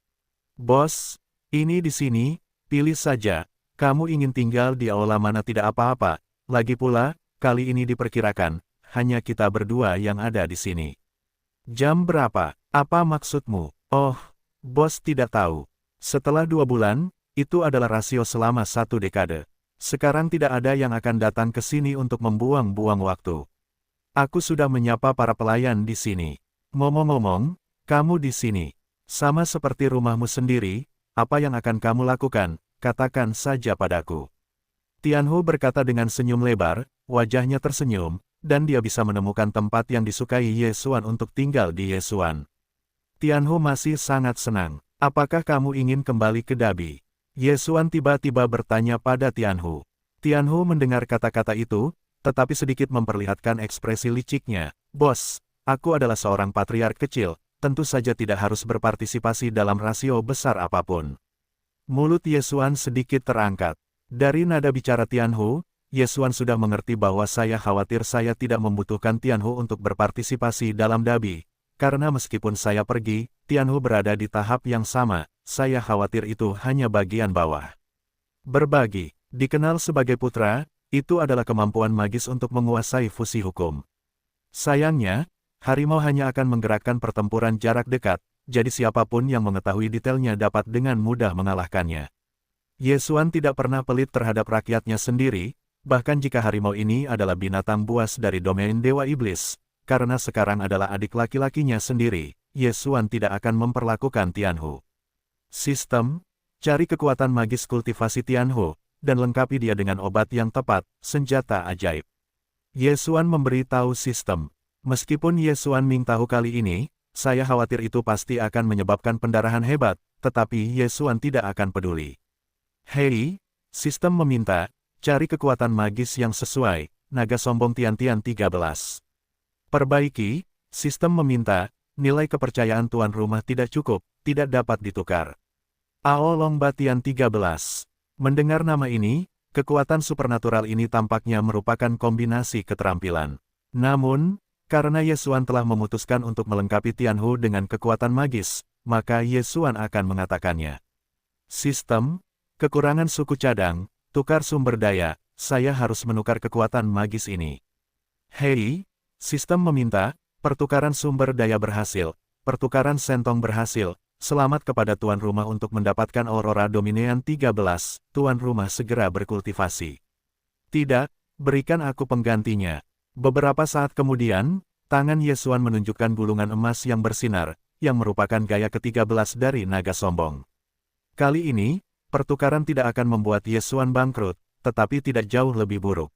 Bos, ini di sini, pilih saja, kamu ingin tinggal di aula mana tidak apa-apa, lagi pula, kali ini diperkirakan, hanya kita berdua yang ada di sini. Jam berapa? Apa maksudmu? Oh, bos tidak tahu. Setelah 2 bulan, itu adalah rasio selama 1 dekade. Sekarang tidak ada yang akan datang ke sini untuk membuang-buang waktu. Aku sudah menyapa para pelayan di sini. Ngomong-ngomong, kamu di sini. Sama seperti rumahmu sendiri, apa yang akan kamu lakukan, katakan saja padaku. Tianhu berkata dengan senyum lebar, wajahnya tersenyum, dan dia bisa menemukan tempat yang disukai Ye Xuan untuk tinggal di Ye Xuan. Tianhu masih sangat senang. Apakah kamu ingin kembali ke Dabi? Ye Xuan tiba-tiba bertanya pada Tianhu. Tianhu mendengar kata-kata itu, tetapi sedikit memperlihatkan ekspresi liciknya. Bos, aku adalah seorang patriark kecil, tentu saja tidak harus berpartisipasi dalam rasio besar apapun. Mulut Ye Xuan sedikit terangkat. Dari nada bicara Tianhu, Ye Xuan sudah mengerti bahwa saya khawatir saya tidak membutuhkan Tianhu untuk berpartisipasi dalam Dabi. Karena meskipun saya pergi, Tianhu berada di tahap yang sama, saya khawatir itu hanya bagian bawah. Berbagi, dikenal sebagai putra, itu adalah kemampuan magis untuk menguasai fusi hukum. Sayangnya, harimau hanya akan menggerakkan pertempuran jarak dekat, jadi siapapun yang mengetahui detailnya dapat dengan mudah mengalahkannya. Ye Xuan tidak pernah pelit terhadap rakyatnya sendiri, bahkan jika harimau ini adalah binatang buas dari domain Dewa Iblis, karena sekarang adalah adik laki-lakinya sendiri, Ye Xuan tidak akan memperlakukan Tianhu. Sistem, cari kekuatan magis kultivasi Tianhu, dan lengkapi dia dengan obat yang tepat, senjata ajaib. Ye Xuan memberi tahu sistem. Meskipun Ye Xuan Ming tahu kali ini, saya khawatir itu pasti akan menyebabkan pendarahan hebat, tetapi Ye Xuan tidak akan peduli. Hei, sistem meminta, cari kekuatan magis yang sesuai, naga sombong Tian-Tian 13. Perbaiki, sistem meminta, nilai kepercayaan tuan rumah tidak cukup, tidak dapat ditukar. Ao Long Batian 13. Mendengar nama ini, kekuatan supernatural ini tampaknya merupakan kombinasi keterampilan. Namun, karena Ye Xuan telah memutuskan untuk melengkapi Tianhu dengan kekuatan magis, maka Ye Xuan akan mengatakannya. Sistem, kekurangan suku cadang, tukar sumber daya, saya harus menukar kekuatan magis ini. Hei, sistem meminta, pertukaran sumber daya berhasil, pertukaran sentong berhasil, selamat kepada tuan rumah untuk mendapatkan Aurora Dominean 13, tuan rumah segera berkultivasi. Tidak, berikan aku penggantinya. Beberapa saat kemudian, tangan Ye Xuan menunjukkan gulungan emas yang bersinar, yang merupakan gaya ke-13 dari naga sombong. Kali ini, pertukaran tidak akan membuat Ye Xuan bangkrut, tetapi tidak jauh lebih buruk.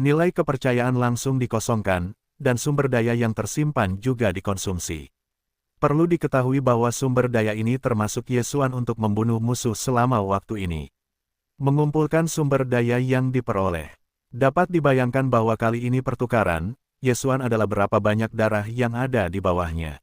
Nilai kepercayaan langsung dikosongkan, dan sumber daya yang tersimpan juga dikonsumsi. Perlu diketahui bahwa sumber daya ini termasuk Ye Xuan untuk membunuh musuh selama waktu ini. Mengumpulkan sumber daya yang diperoleh. Dapat dibayangkan bahwa kali ini pertukaran, Ye Xuan adalah berapa banyak darah yang ada di bawahnya.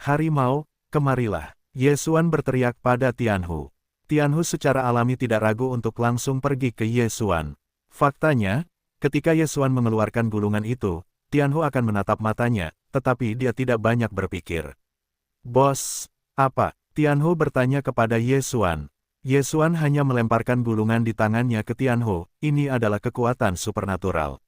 Harimau, kemarilah. Ye Xuan berteriak pada Tianhu. Tianhu secara alami tidak ragu untuk langsung pergi ke Ye Xuan. Faktanya, Ketika Ye Xuan mengeluarkan gulungan itu, Tianhu akan menatap matanya, tetapi dia tidak banyak berpikir. Bos, apa? Tianhu bertanya kepada Ye Xuan. Ye Xuan hanya melemparkan gulungan di tangannya ke Tianhu, ini adalah kekuatan supernatural.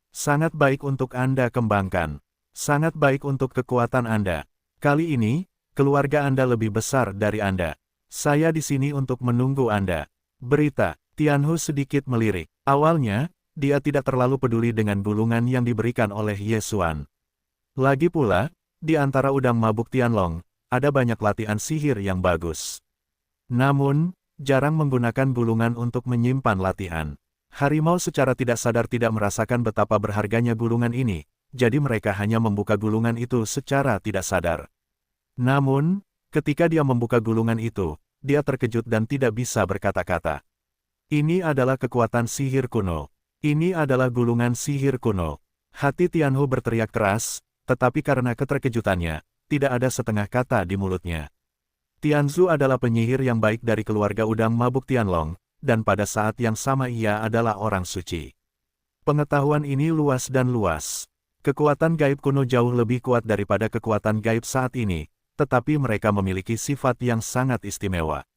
Sangat baik untuk Anda kembangkan. Sangat baik untuk kekuatan Anda. Kali ini, keluarga Anda lebih besar dari Anda. Saya di sini untuk menunggu Anda. Berita, Tianhu sedikit melirik. Awalnya, dia tidak terlalu peduli dengan gulungan yang diberikan oleh Ye Xuan. Lagi pula, di antara udang mabuk Tianlong, ada banyak latihan sihir yang bagus. Namun, jarang menggunakan gulungan untuk menyimpan latihan. Harimau secara tidak sadar tidak merasakan betapa berharganya gulungan ini, jadi mereka hanya membuka gulungan itu secara tidak sadar. Namun, ketika dia membuka gulungan itu, dia terkejut dan tidak bisa berkata-kata. Ini adalah kekuatan sihir kuno. Ini adalah gulungan sihir kuno. Hati Tianhu berteriak keras, tetapi karena keterkejutannya, tidak ada setengah kata di mulutnya. Tianzu adalah penyihir yang baik dari keluarga udang mabuk Tianlong, dan pada saat yang sama ia adalah orang suci. Pengetahuan ini luas dan luas. Kekuatan gaib kuno jauh lebih kuat daripada kekuatan gaib saat ini, tetapi mereka memiliki sifat yang sangat istimewa.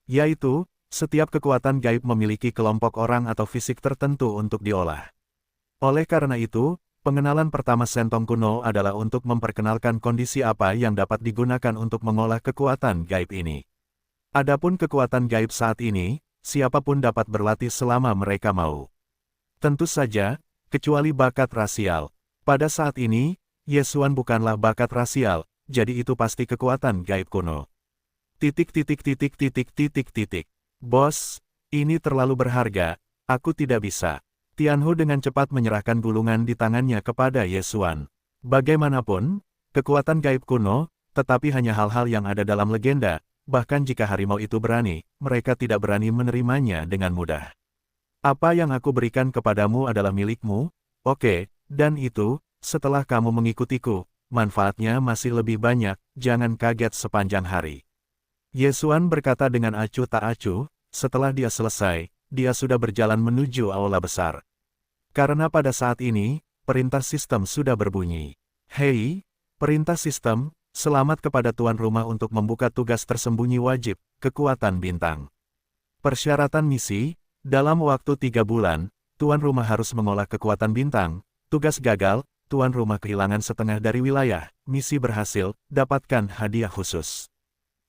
Yaitu, setiap kekuatan gaib memiliki kelompok orang atau fisik tertentu untuk diolah. Oleh karena itu, pengenalan pertama Sentong kuno adalah untuk memperkenalkan kondisi apa yang dapat digunakan untuk mengolah kekuatan gaib ini. Adapun kekuatan gaib saat ini, siapapun dapat berlatih selama mereka mau. Tentu saja, kecuali bakat rasial. Pada saat ini, Ye Xuan bukanlah bakat rasial, jadi itu pasti kekuatan gaib kuno. Bos, ini terlalu berharga, aku tidak bisa. Tianhu dengan cepat menyerahkan gulungan di tangannya kepada Ye Xuan. Bagaimanapun, kekuatan gaib kuno, tetapi hanya hal-hal yang ada dalam legenda. Bahkan jika harimau itu berani, mereka tidak berani menerimanya dengan mudah. Apa yang aku berikan kepadamu adalah milikmu, oke, dan itu, setelah kamu mengikutiku, manfaatnya masih lebih banyak, jangan kaget sepanjang hari. Ye Xuan berkata dengan acuh tak acuh, setelah dia selesai, dia sudah berjalan menuju aula besar. Karena pada saat ini, perintah sistem sudah berbunyi. Hei, perintah sistem, selamat kepada tuan rumah untuk membuka tugas tersembunyi wajib, kekuatan bintang. Persyaratan misi, dalam waktu 3 bulan, tuan rumah harus mengolah kekuatan bintang. Tugas gagal, tuan rumah kehilangan setengah dari wilayah. Misi berhasil, dapatkan hadiah khusus.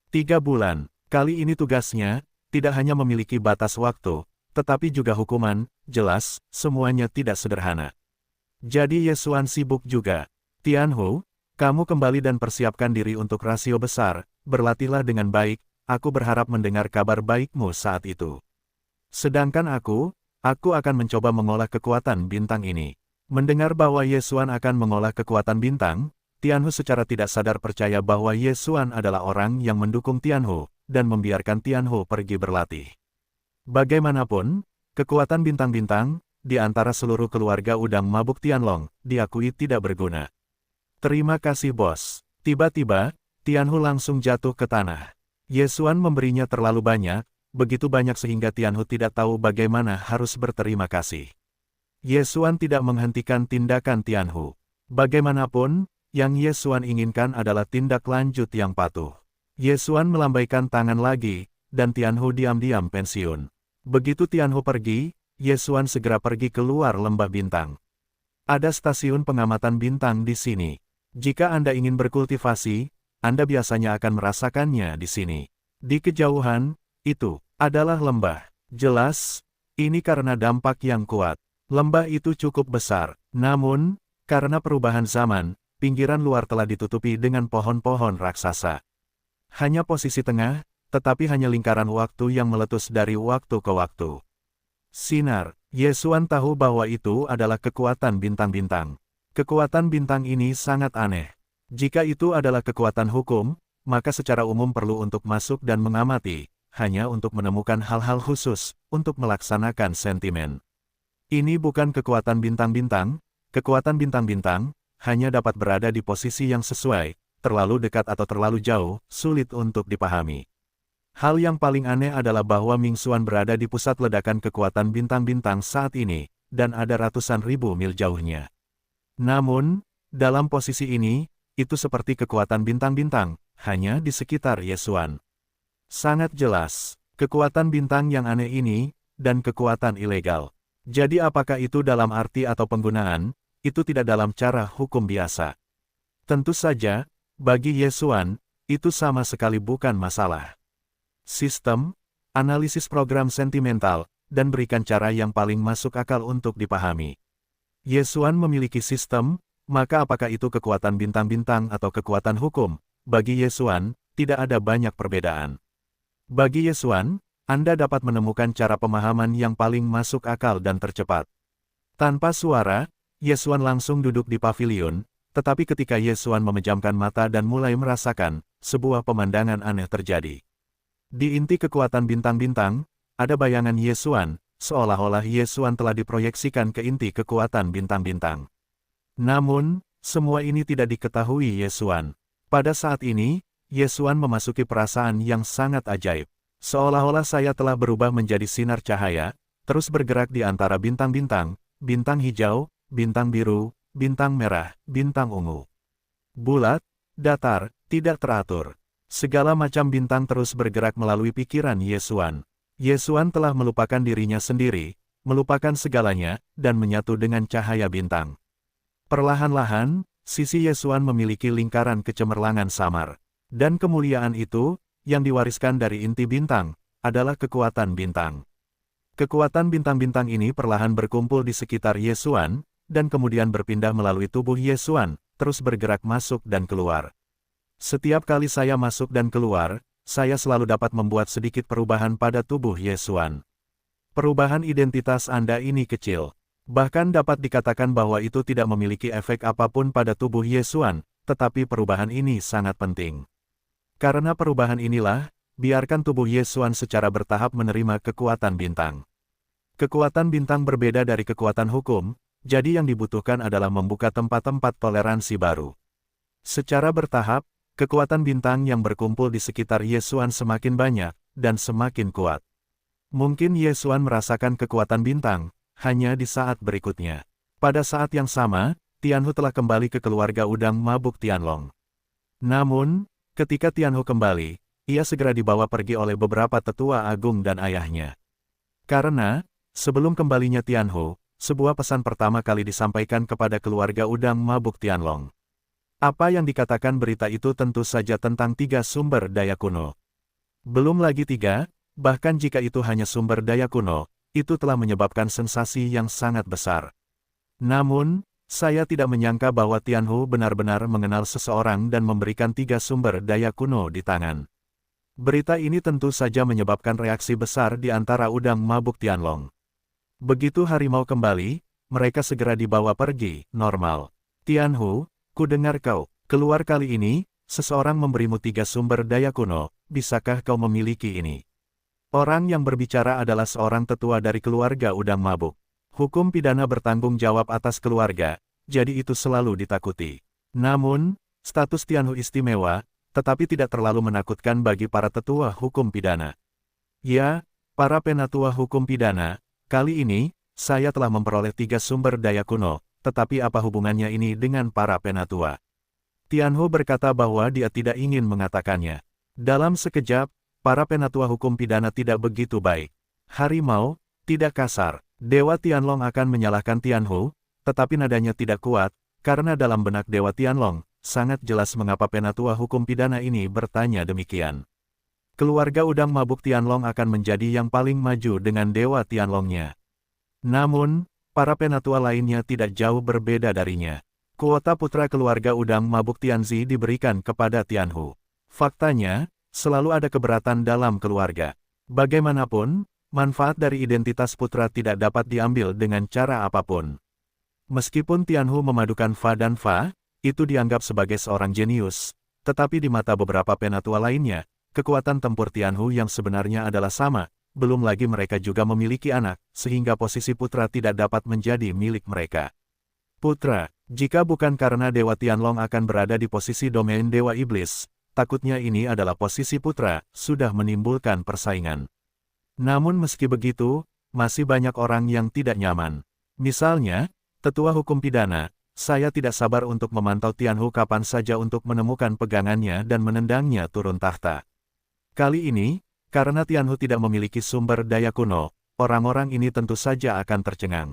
3 bulan, kali ini tugasnya, tidak hanya memiliki batas waktu, tetapi juga hukuman, jelas, semuanya tidak sederhana. Jadi Ye Xuan sibuk juga. Tianhu, kamu kembali dan persiapkan diri untuk rasio besar, berlatihlah dengan baik, aku berharap mendengar kabar baikmu saat itu. Sedangkan aku akan mencoba mengolah kekuatan bintang ini. Mendengar bahwa Ye Xuan akan mengolah kekuatan bintang, Tianhu secara tidak sadar percaya bahwa Ye Xuan adalah orang yang mendukung Tianhu, dan membiarkan Tianhu pergi berlatih. Bagaimanapun, kekuatan bintang-bintang, di antara seluruh keluarga udang mabuk Tianlong, diakui tidak berguna. Terima kasih bos. Tiba-tiba, Tianhu langsung jatuh ke tanah. Ye Xuan memberinya terlalu banyak, begitu banyak sehingga Tianhu tidak tahu bagaimana harus berterima kasih. Ye Xuan tidak menghentikan tindakan Tianhu. Bagaimanapun, yang Ye Xuan inginkan adalah tindak lanjut yang patuh. Ye Xuan melambaikan tangan lagi, dan Tianhu diam-diam pensiun. Begitu Tianhu pergi, Ye Xuan segera pergi keluar lembah bintang. Ada stasiun pengamatan bintang di sini. Jika Anda ingin berkultivasi, Anda biasanya akan merasakannya di sini. Di kejauhan, itu adalah lembah. Jelas, ini karena dampak yang kuat. Lembah itu cukup besar, namun, karena perubahan zaman, pinggiran luar telah ditutupi dengan pohon-pohon raksasa. Hanya posisi tengah, tetapi hanya lingkaran waktu yang meletus dari waktu ke waktu. Sinar, Ye Xuan tahu bahwa itu adalah kekuatan bintang-bintang. Kekuatan bintang ini sangat aneh. Jika itu adalah kekuatan hukum, maka secara umum perlu untuk masuk dan mengamati, hanya untuk menemukan hal-hal khusus, untuk melaksanakan sentimen. Ini bukan kekuatan bintang-bintang, kekuatan bintang-bintang, hanya dapat berada di posisi yang sesuai, terlalu dekat atau terlalu jauh, sulit untuk dipahami. Hal yang paling aneh adalah bahwa Ming Xuan berada di pusat ledakan kekuatan bintang-bintang saat ini, dan ada ratusan ribu mil jauhnya. Namun, dalam posisi ini, itu seperti kekuatan bintang-bintang, hanya di sekitar Yesuan. Sangat jelas, kekuatan bintang yang aneh ini, dan kekuatan ilegal. Jadi apakah itu dalam arti atau penggunaan, itu tidak dalam cara hukum biasa. Tentu saja, bagi Yesuan, itu sama sekali bukan masalah. Sistem, analisis program sentimental, dan berikan cara yang paling masuk akal untuk dipahami. Yesuan memiliki sistem, maka apakah itu kekuatan bintang-bintang atau kekuatan hukum? Bagi Yesuan, tidak ada banyak perbedaan. Bagi Yesuan, Anda dapat menemukan cara pemahaman yang paling masuk akal dan tercepat. Tanpa suara, Yesuan langsung duduk di pavilion, tetapi ketika Yesuan memejamkan mata dan mulai merasakan, sebuah pemandangan aneh terjadi. Di inti kekuatan bintang-bintang, ada bayangan Yesuan, seolah-olah Yesuan telah diproyeksikan ke inti kekuatan bintang-bintang. Namun, semua ini tidak diketahui Yesuan. Pada saat ini, Yesuan memasuki perasaan yang sangat ajaib. Seolah-olah saya telah berubah menjadi sinar cahaya, terus bergerak di antara bintang-bintang, bintang hijau, bintang biru, bintang merah, bintang ungu. Bulat, datar, tidak teratur. Segala macam bintang terus bergerak melalui pikiran Yesuan. Yesuan telah melupakan dirinya sendiri, melupakan segalanya, dan menyatu dengan cahaya bintang. Perlahan-lahan, sisi Yesuan memiliki lingkaran kecemerlangan samar. Dan kemuliaan itu, yang diwariskan dari inti bintang, adalah kekuatan bintang. Kekuatan bintang-bintang ini perlahan berkumpul di sekitar Yesuan, dan kemudian berpindah melalui tubuh Yesuan, terus bergerak masuk dan keluar. Setiap kali saya masuk dan keluar, saya selalu dapat membuat sedikit perubahan pada tubuh Yesuan. Perubahan identitas Anda ini kecil. Bahkan dapat dikatakan bahwa itu tidak memiliki efek apapun pada tubuh Yesuan, tetapi perubahan ini sangat penting. Karena perubahan inilah, biarkan tubuh Yesuan secara bertahap menerima kekuatan bintang. Kekuatan bintang berbeda dari kekuatan hukum, jadi yang dibutuhkan adalah membuka tempat-tempat toleransi baru. Secara bertahap, kekuatan bintang yang berkumpul di sekitar Yesuan semakin banyak, dan semakin kuat. Mungkin Yesuan merasakan kekuatan bintang, hanya di saat berikutnya. Pada saat yang sama, Tianhu telah kembali ke keluarga udang mabuk Tianlong. Namun, ketika Tianhu kembali, ia segera dibawa pergi oleh beberapa tetua agung dan ayahnya. Karena, sebelum kembalinya Tianhu, sebuah pesan pertama kali disampaikan kepada keluarga udang mabuk Tianlong. Apa yang dikatakan berita itu tentu saja tentang 3 sumber daya kuno. Belum lagi 3, bahkan jika itu hanya sumber daya kuno, itu telah menyebabkan sensasi yang sangat besar. Namun, saya tidak menyangka bahwa Tianhu benar-benar mengenal seseorang dan memberikan 3 sumber daya kuno di tangan. Berita ini tentu saja menyebabkan reaksi besar di antara udang mabuk Tianlong. Begitu harimau kembali, mereka segera dibawa pergi, normal. Tianhu, ku dengar kau, keluar kali ini, seseorang memberimu 3 sumber daya kuno, bisakah kau memiliki ini? Orang yang berbicara adalah seorang tetua dari keluarga udang mabuk. Hukum pidana bertanggung jawab atas keluarga, jadi itu selalu ditakuti. Namun, status Tianhu istimewa, tetapi tidak terlalu menakutkan bagi para tetua hukum pidana. Ya, para penatua hukum pidana, kali ini, saya telah memperoleh 3 sumber daya kuno, tetapi apa hubungannya ini dengan para penatua? Tianhu berkata bahwa dia tidak ingin mengatakannya. Dalam sekejap, para penatua hukum pidana tidak begitu baik. Harimau, tidak kasar. Dewa Tianlong akan menyalahkan Tianhu, tetapi nadanya tidak kuat, karena dalam benak Dewa Tianlong, sangat jelas mengapa penatua hukum pidana ini bertanya demikian. Keluarga udang mabuk Tianlong akan menjadi yang paling maju dengan Dewa Tianlongnya. Namun, para penatua lainnya tidak jauh berbeda darinya. Kuota putra keluarga udang mabuk Tianzi diberikan kepada Tianhu. Faktanya, selalu ada keberatan dalam keluarga. Bagaimanapun, manfaat dari identitas putra tidak dapat diambil dengan cara apapun. Meskipun Tianhu memadukan Fa dan Fa, itu dianggap sebagai seorang jenius, tetapi di mata beberapa penatua lainnya, kekuatan tempur Tianhu yang sebenarnya adalah sama. Belum lagi mereka juga memiliki anak, sehingga posisi putra tidak dapat menjadi milik mereka. Putra, jika bukan karena Dewa Tianlong akan berada di posisi domain Dewa Iblis, takutnya ini adalah posisi putra, sudah menimbulkan persaingan. Namun meski begitu, masih banyak orang yang tidak nyaman. Misalnya, Tetua Hukum Pidana, saya tidak sabar untuk memantau Tianhu kapan saja untuk menemukan pegangannya dan menendangnya turun tahta. Kali ini, karena Tianhu tidak memiliki sumber daya kuno, orang-orang ini tentu saja akan tercengang.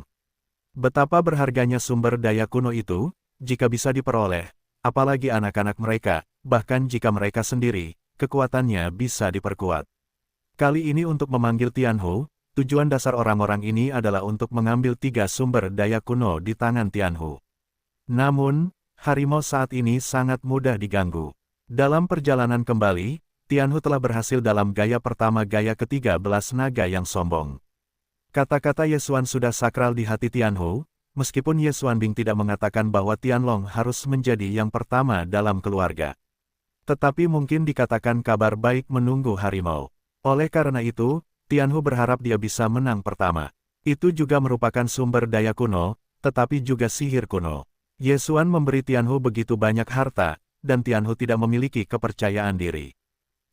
Betapa berharganya sumber daya kuno itu, jika bisa diperoleh, apalagi anak-anak mereka, bahkan jika mereka sendiri, kekuatannya bisa diperkuat. Kali ini untuk memanggil Tianhu, tujuan dasar orang-orang ini adalah untuk mengambil 3 sumber daya kuno di tangan Tianhu. Namun, harimau saat ini sangat mudah diganggu. Dalam perjalanan kembali, Tianhu telah berhasil dalam gaya pertama gaya ke-13 naga yang sombong. Kata-kata Ye Xuan sudah sakral di hati Tianhu, meskipun Ye Xuanbing tidak mengatakan bahwa Tianlong harus menjadi yang pertama dalam keluarga. Tetapi mungkin dikatakan kabar baik menunggu harimau. Oleh karena itu, Tianhu berharap dia bisa menang pertama. Itu juga merupakan sumber daya kuno, tetapi juga sihir kuno. Ye Xuan memberi Tianhu begitu banyak harta, dan Tianhu tidak memiliki kepercayaan diri.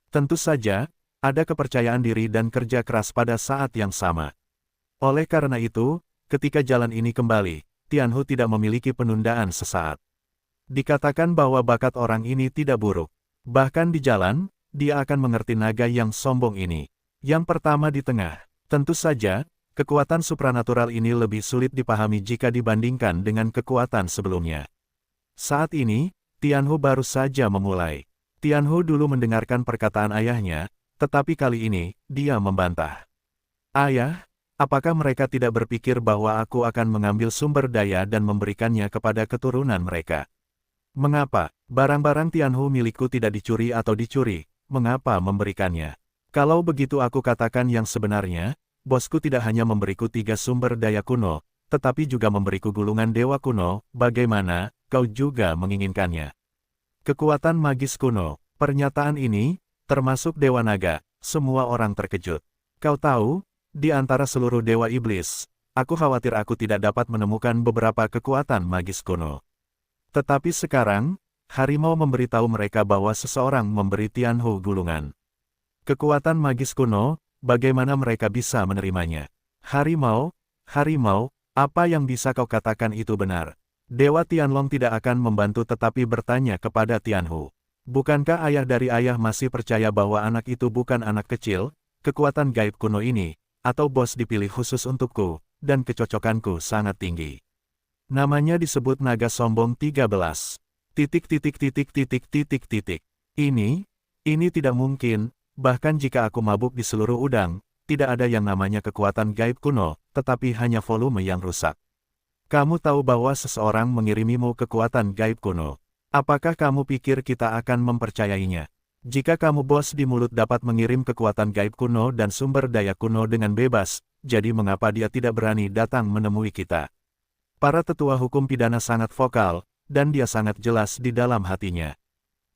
Tentu saja, ada kepercayaan diri dan kerja keras pada saat yang sama. Oleh karena itu, ketika jalan ini kembali, Tianhu tidak memiliki penundaan sesaat. Dikatakan bahwa bakat orang ini tidak buruk. Bahkan di jalan, dia akan mengerti naga yang sombong ini. Yang pertama di tengah, tentu saja, kekuatan supranatural ini lebih sulit dipahami jika dibandingkan dengan kekuatan sebelumnya. Saat ini, Tianhu baru saja memulai. Tianhu dulu mendengarkan perkataan ayahnya, tetapi kali ini, dia membantah. Ayah, apakah mereka tidak berpikir bahwa aku akan mengambil sumber daya dan memberikannya kepada keturunan mereka? Mengapa, barang-barang Tianhu milikku tidak dicuri atau dicuri, mengapa memberikannya? Kalau begitu aku katakan yang sebenarnya, bosku tidak hanya memberiku 3 sumber daya kuno, tetapi juga memberiku gulungan dewa kuno, bagaimana, kau juga menginginkannya. Kekuatan magis kuno, pernyataan ini, termasuk Dewa Naga, semua orang terkejut. Kau tahu, di antara seluruh dewa iblis, aku khawatir aku tidak dapat menemukan beberapa kekuatan magis kuno. Tetapi sekarang, harimau memberitahu mereka bahwa seseorang memberi Tianhu gulungan. Kekuatan magis kuno, bagaimana mereka bisa menerimanya? Harimau, apa yang bisa kau katakan itu benar? Dewa Tianlong tidak akan membantu tetapi bertanya kepada Tianhu. Bukankah ayah dari ayah masih percaya bahwa anak itu bukan anak kecil, kekuatan gaib kuno ini, atau bos dipilih khusus untukku, dan kecocokanku sangat tinggi. Namanya disebut naga sombong 13. Ini tidak mungkin, bahkan jika aku mabuk di seluruh udang, tidak ada yang namanya kekuatan gaib kuno, tetapi hanya volume yang rusak. Kamu tahu bahwa seseorang mengirimimu kekuatan gaib kuno. Apakah kamu pikir kita akan mempercayainya? Jika kamu bos di mulut dapat mengirim kekuatan gaib kuno dan sumber daya kuno dengan bebas, jadi mengapa dia tidak berani datang menemui kita? Para tetua hukum pidana sangat vokal, dan dia sangat jelas di dalam hatinya.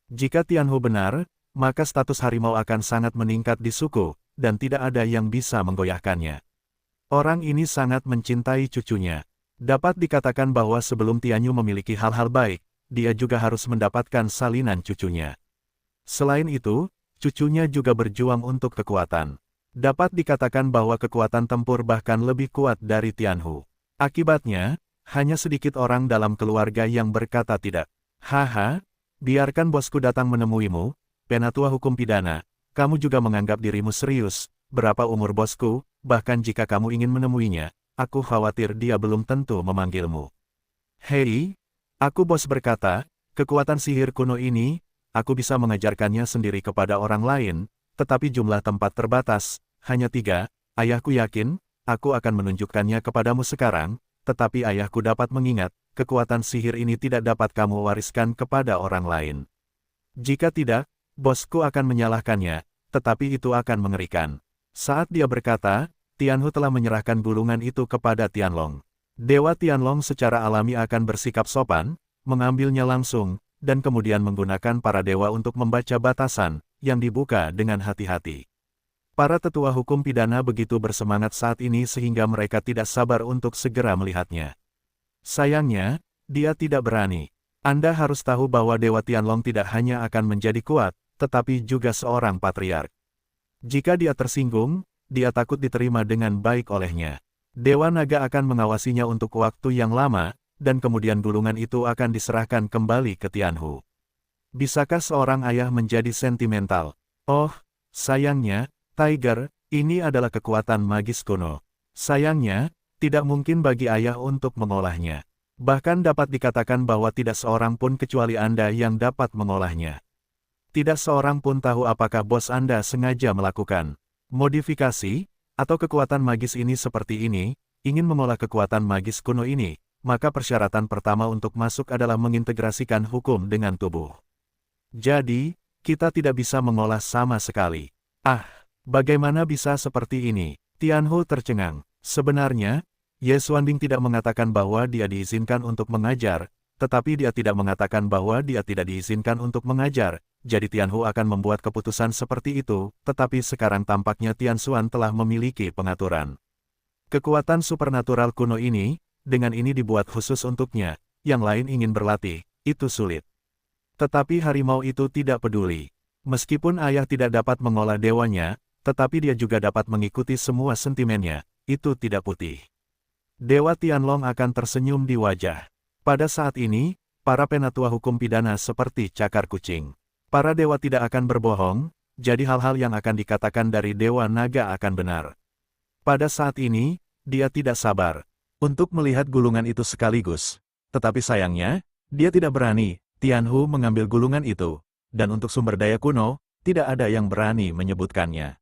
Jika Tianhu benar, maka status harimau akan sangat meningkat di suku, dan tidak ada yang bisa menggoyahkannya. Orang ini sangat mencintai cucunya. Dapat dikatakan bahwa sebelum Tianyu memiliki hal-hal baik, dia juga harus mendapatkan salinan cucunya. Selain itu, cucunya juga berjuang untuk kekuatan. Dapat dikatakan bahwa kekuatan tempur bahkan lebih kuat dari Tianhu. Akibatnya, hanya sedikit orang dalam keluarga yang berkata tidak. Haha, biarkan bosku datang menemuimu, penatua hukum pidana, kamu juga menganggap dirimu serius, berapa umur bosku, bahkan jika kamu ingin menemuinya, aku khawatir dia belum tentu memanggilmu. Hei, aku bos berkata, kekuatan sihir kuno ini, aku bisa mengajarkannya sendiri kepada orang lain, tetapi jumlah tempat terbatas, hanya 3, ayahku yakin, aku akan menunjukkannya kepadamu sekarang, tetapi ayahku dapat mengingat, kekuatan sihir ini tidak dapat kamu wariskan kepada orang lain. Jika tidak, bosku akan menyalahkannya, tetapi itu akan mengerikan. Saat dia berkata, Tianhu telah menyerahkan gulungan itu kepada Tianlong. Dewa Tianlong secara alami akan bersikap sopan, mengambilnya langsung, dan kemudian menggunakan para dewa untuk membaca batasan, yang dibuka dengan hati-hati. Para tetua hukum pidana begitu bersemangat saat ini sehingga mereka tidak sabar untuk segera melihatnya. Sayangnya, dia tidak berani. Anda harus tahu bahwa Dewa Tianlong tidak hanya akan menjadi kuat, tetapi juga seorang patriark. Jika dia tersinggung, dia takut diterima dengan baik olehnya. Dewa Naga akan mengawasinya untuk waktu yang lama, dan kemudian gulungan itu akan diserahkan kembali ke Tianhu. Bisakah seorang ayah menjadi sentimental? Oh, sayangnya, Tiger, ini adalah kekuatan magis kuno. Sayangnya, tidak mungkin bagi ayah untuk mengolahnya. Bahkan dapat dikatakan bahwa tidak seorang pun kecuali Anda yang dapat mengolahnya. Tidak seorang pun tahu apakah bos Anda sengaja melakukan modifikasi, atau kekuatan magis ini seperti ini, ingin mengolah kekuatan magis kuno ini, maka persyaratan pertama untuk masuk adalah mengintegrasikan hukum dengan tubuh. Jadi, kita tidak bisa mengolah sama sekali. Ah, bagaimana bisa seperti ini? Tianhu tercengang. Sebenarnya, Ye Xuanbing tidak mengatakan bahwa dia diizinkan untuk mengajar, tetapi dia tidak mengatakan bahwa dia tidak diizinkan untuk mengajar, jadi Tianhu akan membuat keputusan seperti itu, tetapi sekarang tampaknya Tian Xuan telah memiliki pengaturan. Kekuatan supernatural kuno ini, dengan ini dibuat khusus untuknya, yang lain ingin berlatih, itu sulit. Tetapi harimau itu tidak peduli. Meskipun ayah tidak dapat mengolah dewanya, tetapi dia juga dapat mengikuti semua sentimennya, itu tidak putih. Dewa Tianlong akan tersenyum di wajah. Pada saat ini, para penatua hukum pidana seperti cakar kucing. Para dewa tidak akan berbohong, jadi hal-hal yang akan dikatakan dari Dewa Naga akan benar. Pada saat ini, dia tidak sabar untuk melihat gulungan itu sekaligus. Tetapi sayangnya, dia tidak berani. Tianhu mengambil gulungan itu, dan untuk sumber daya kuno, tidak ada yang berani menyebutkannya.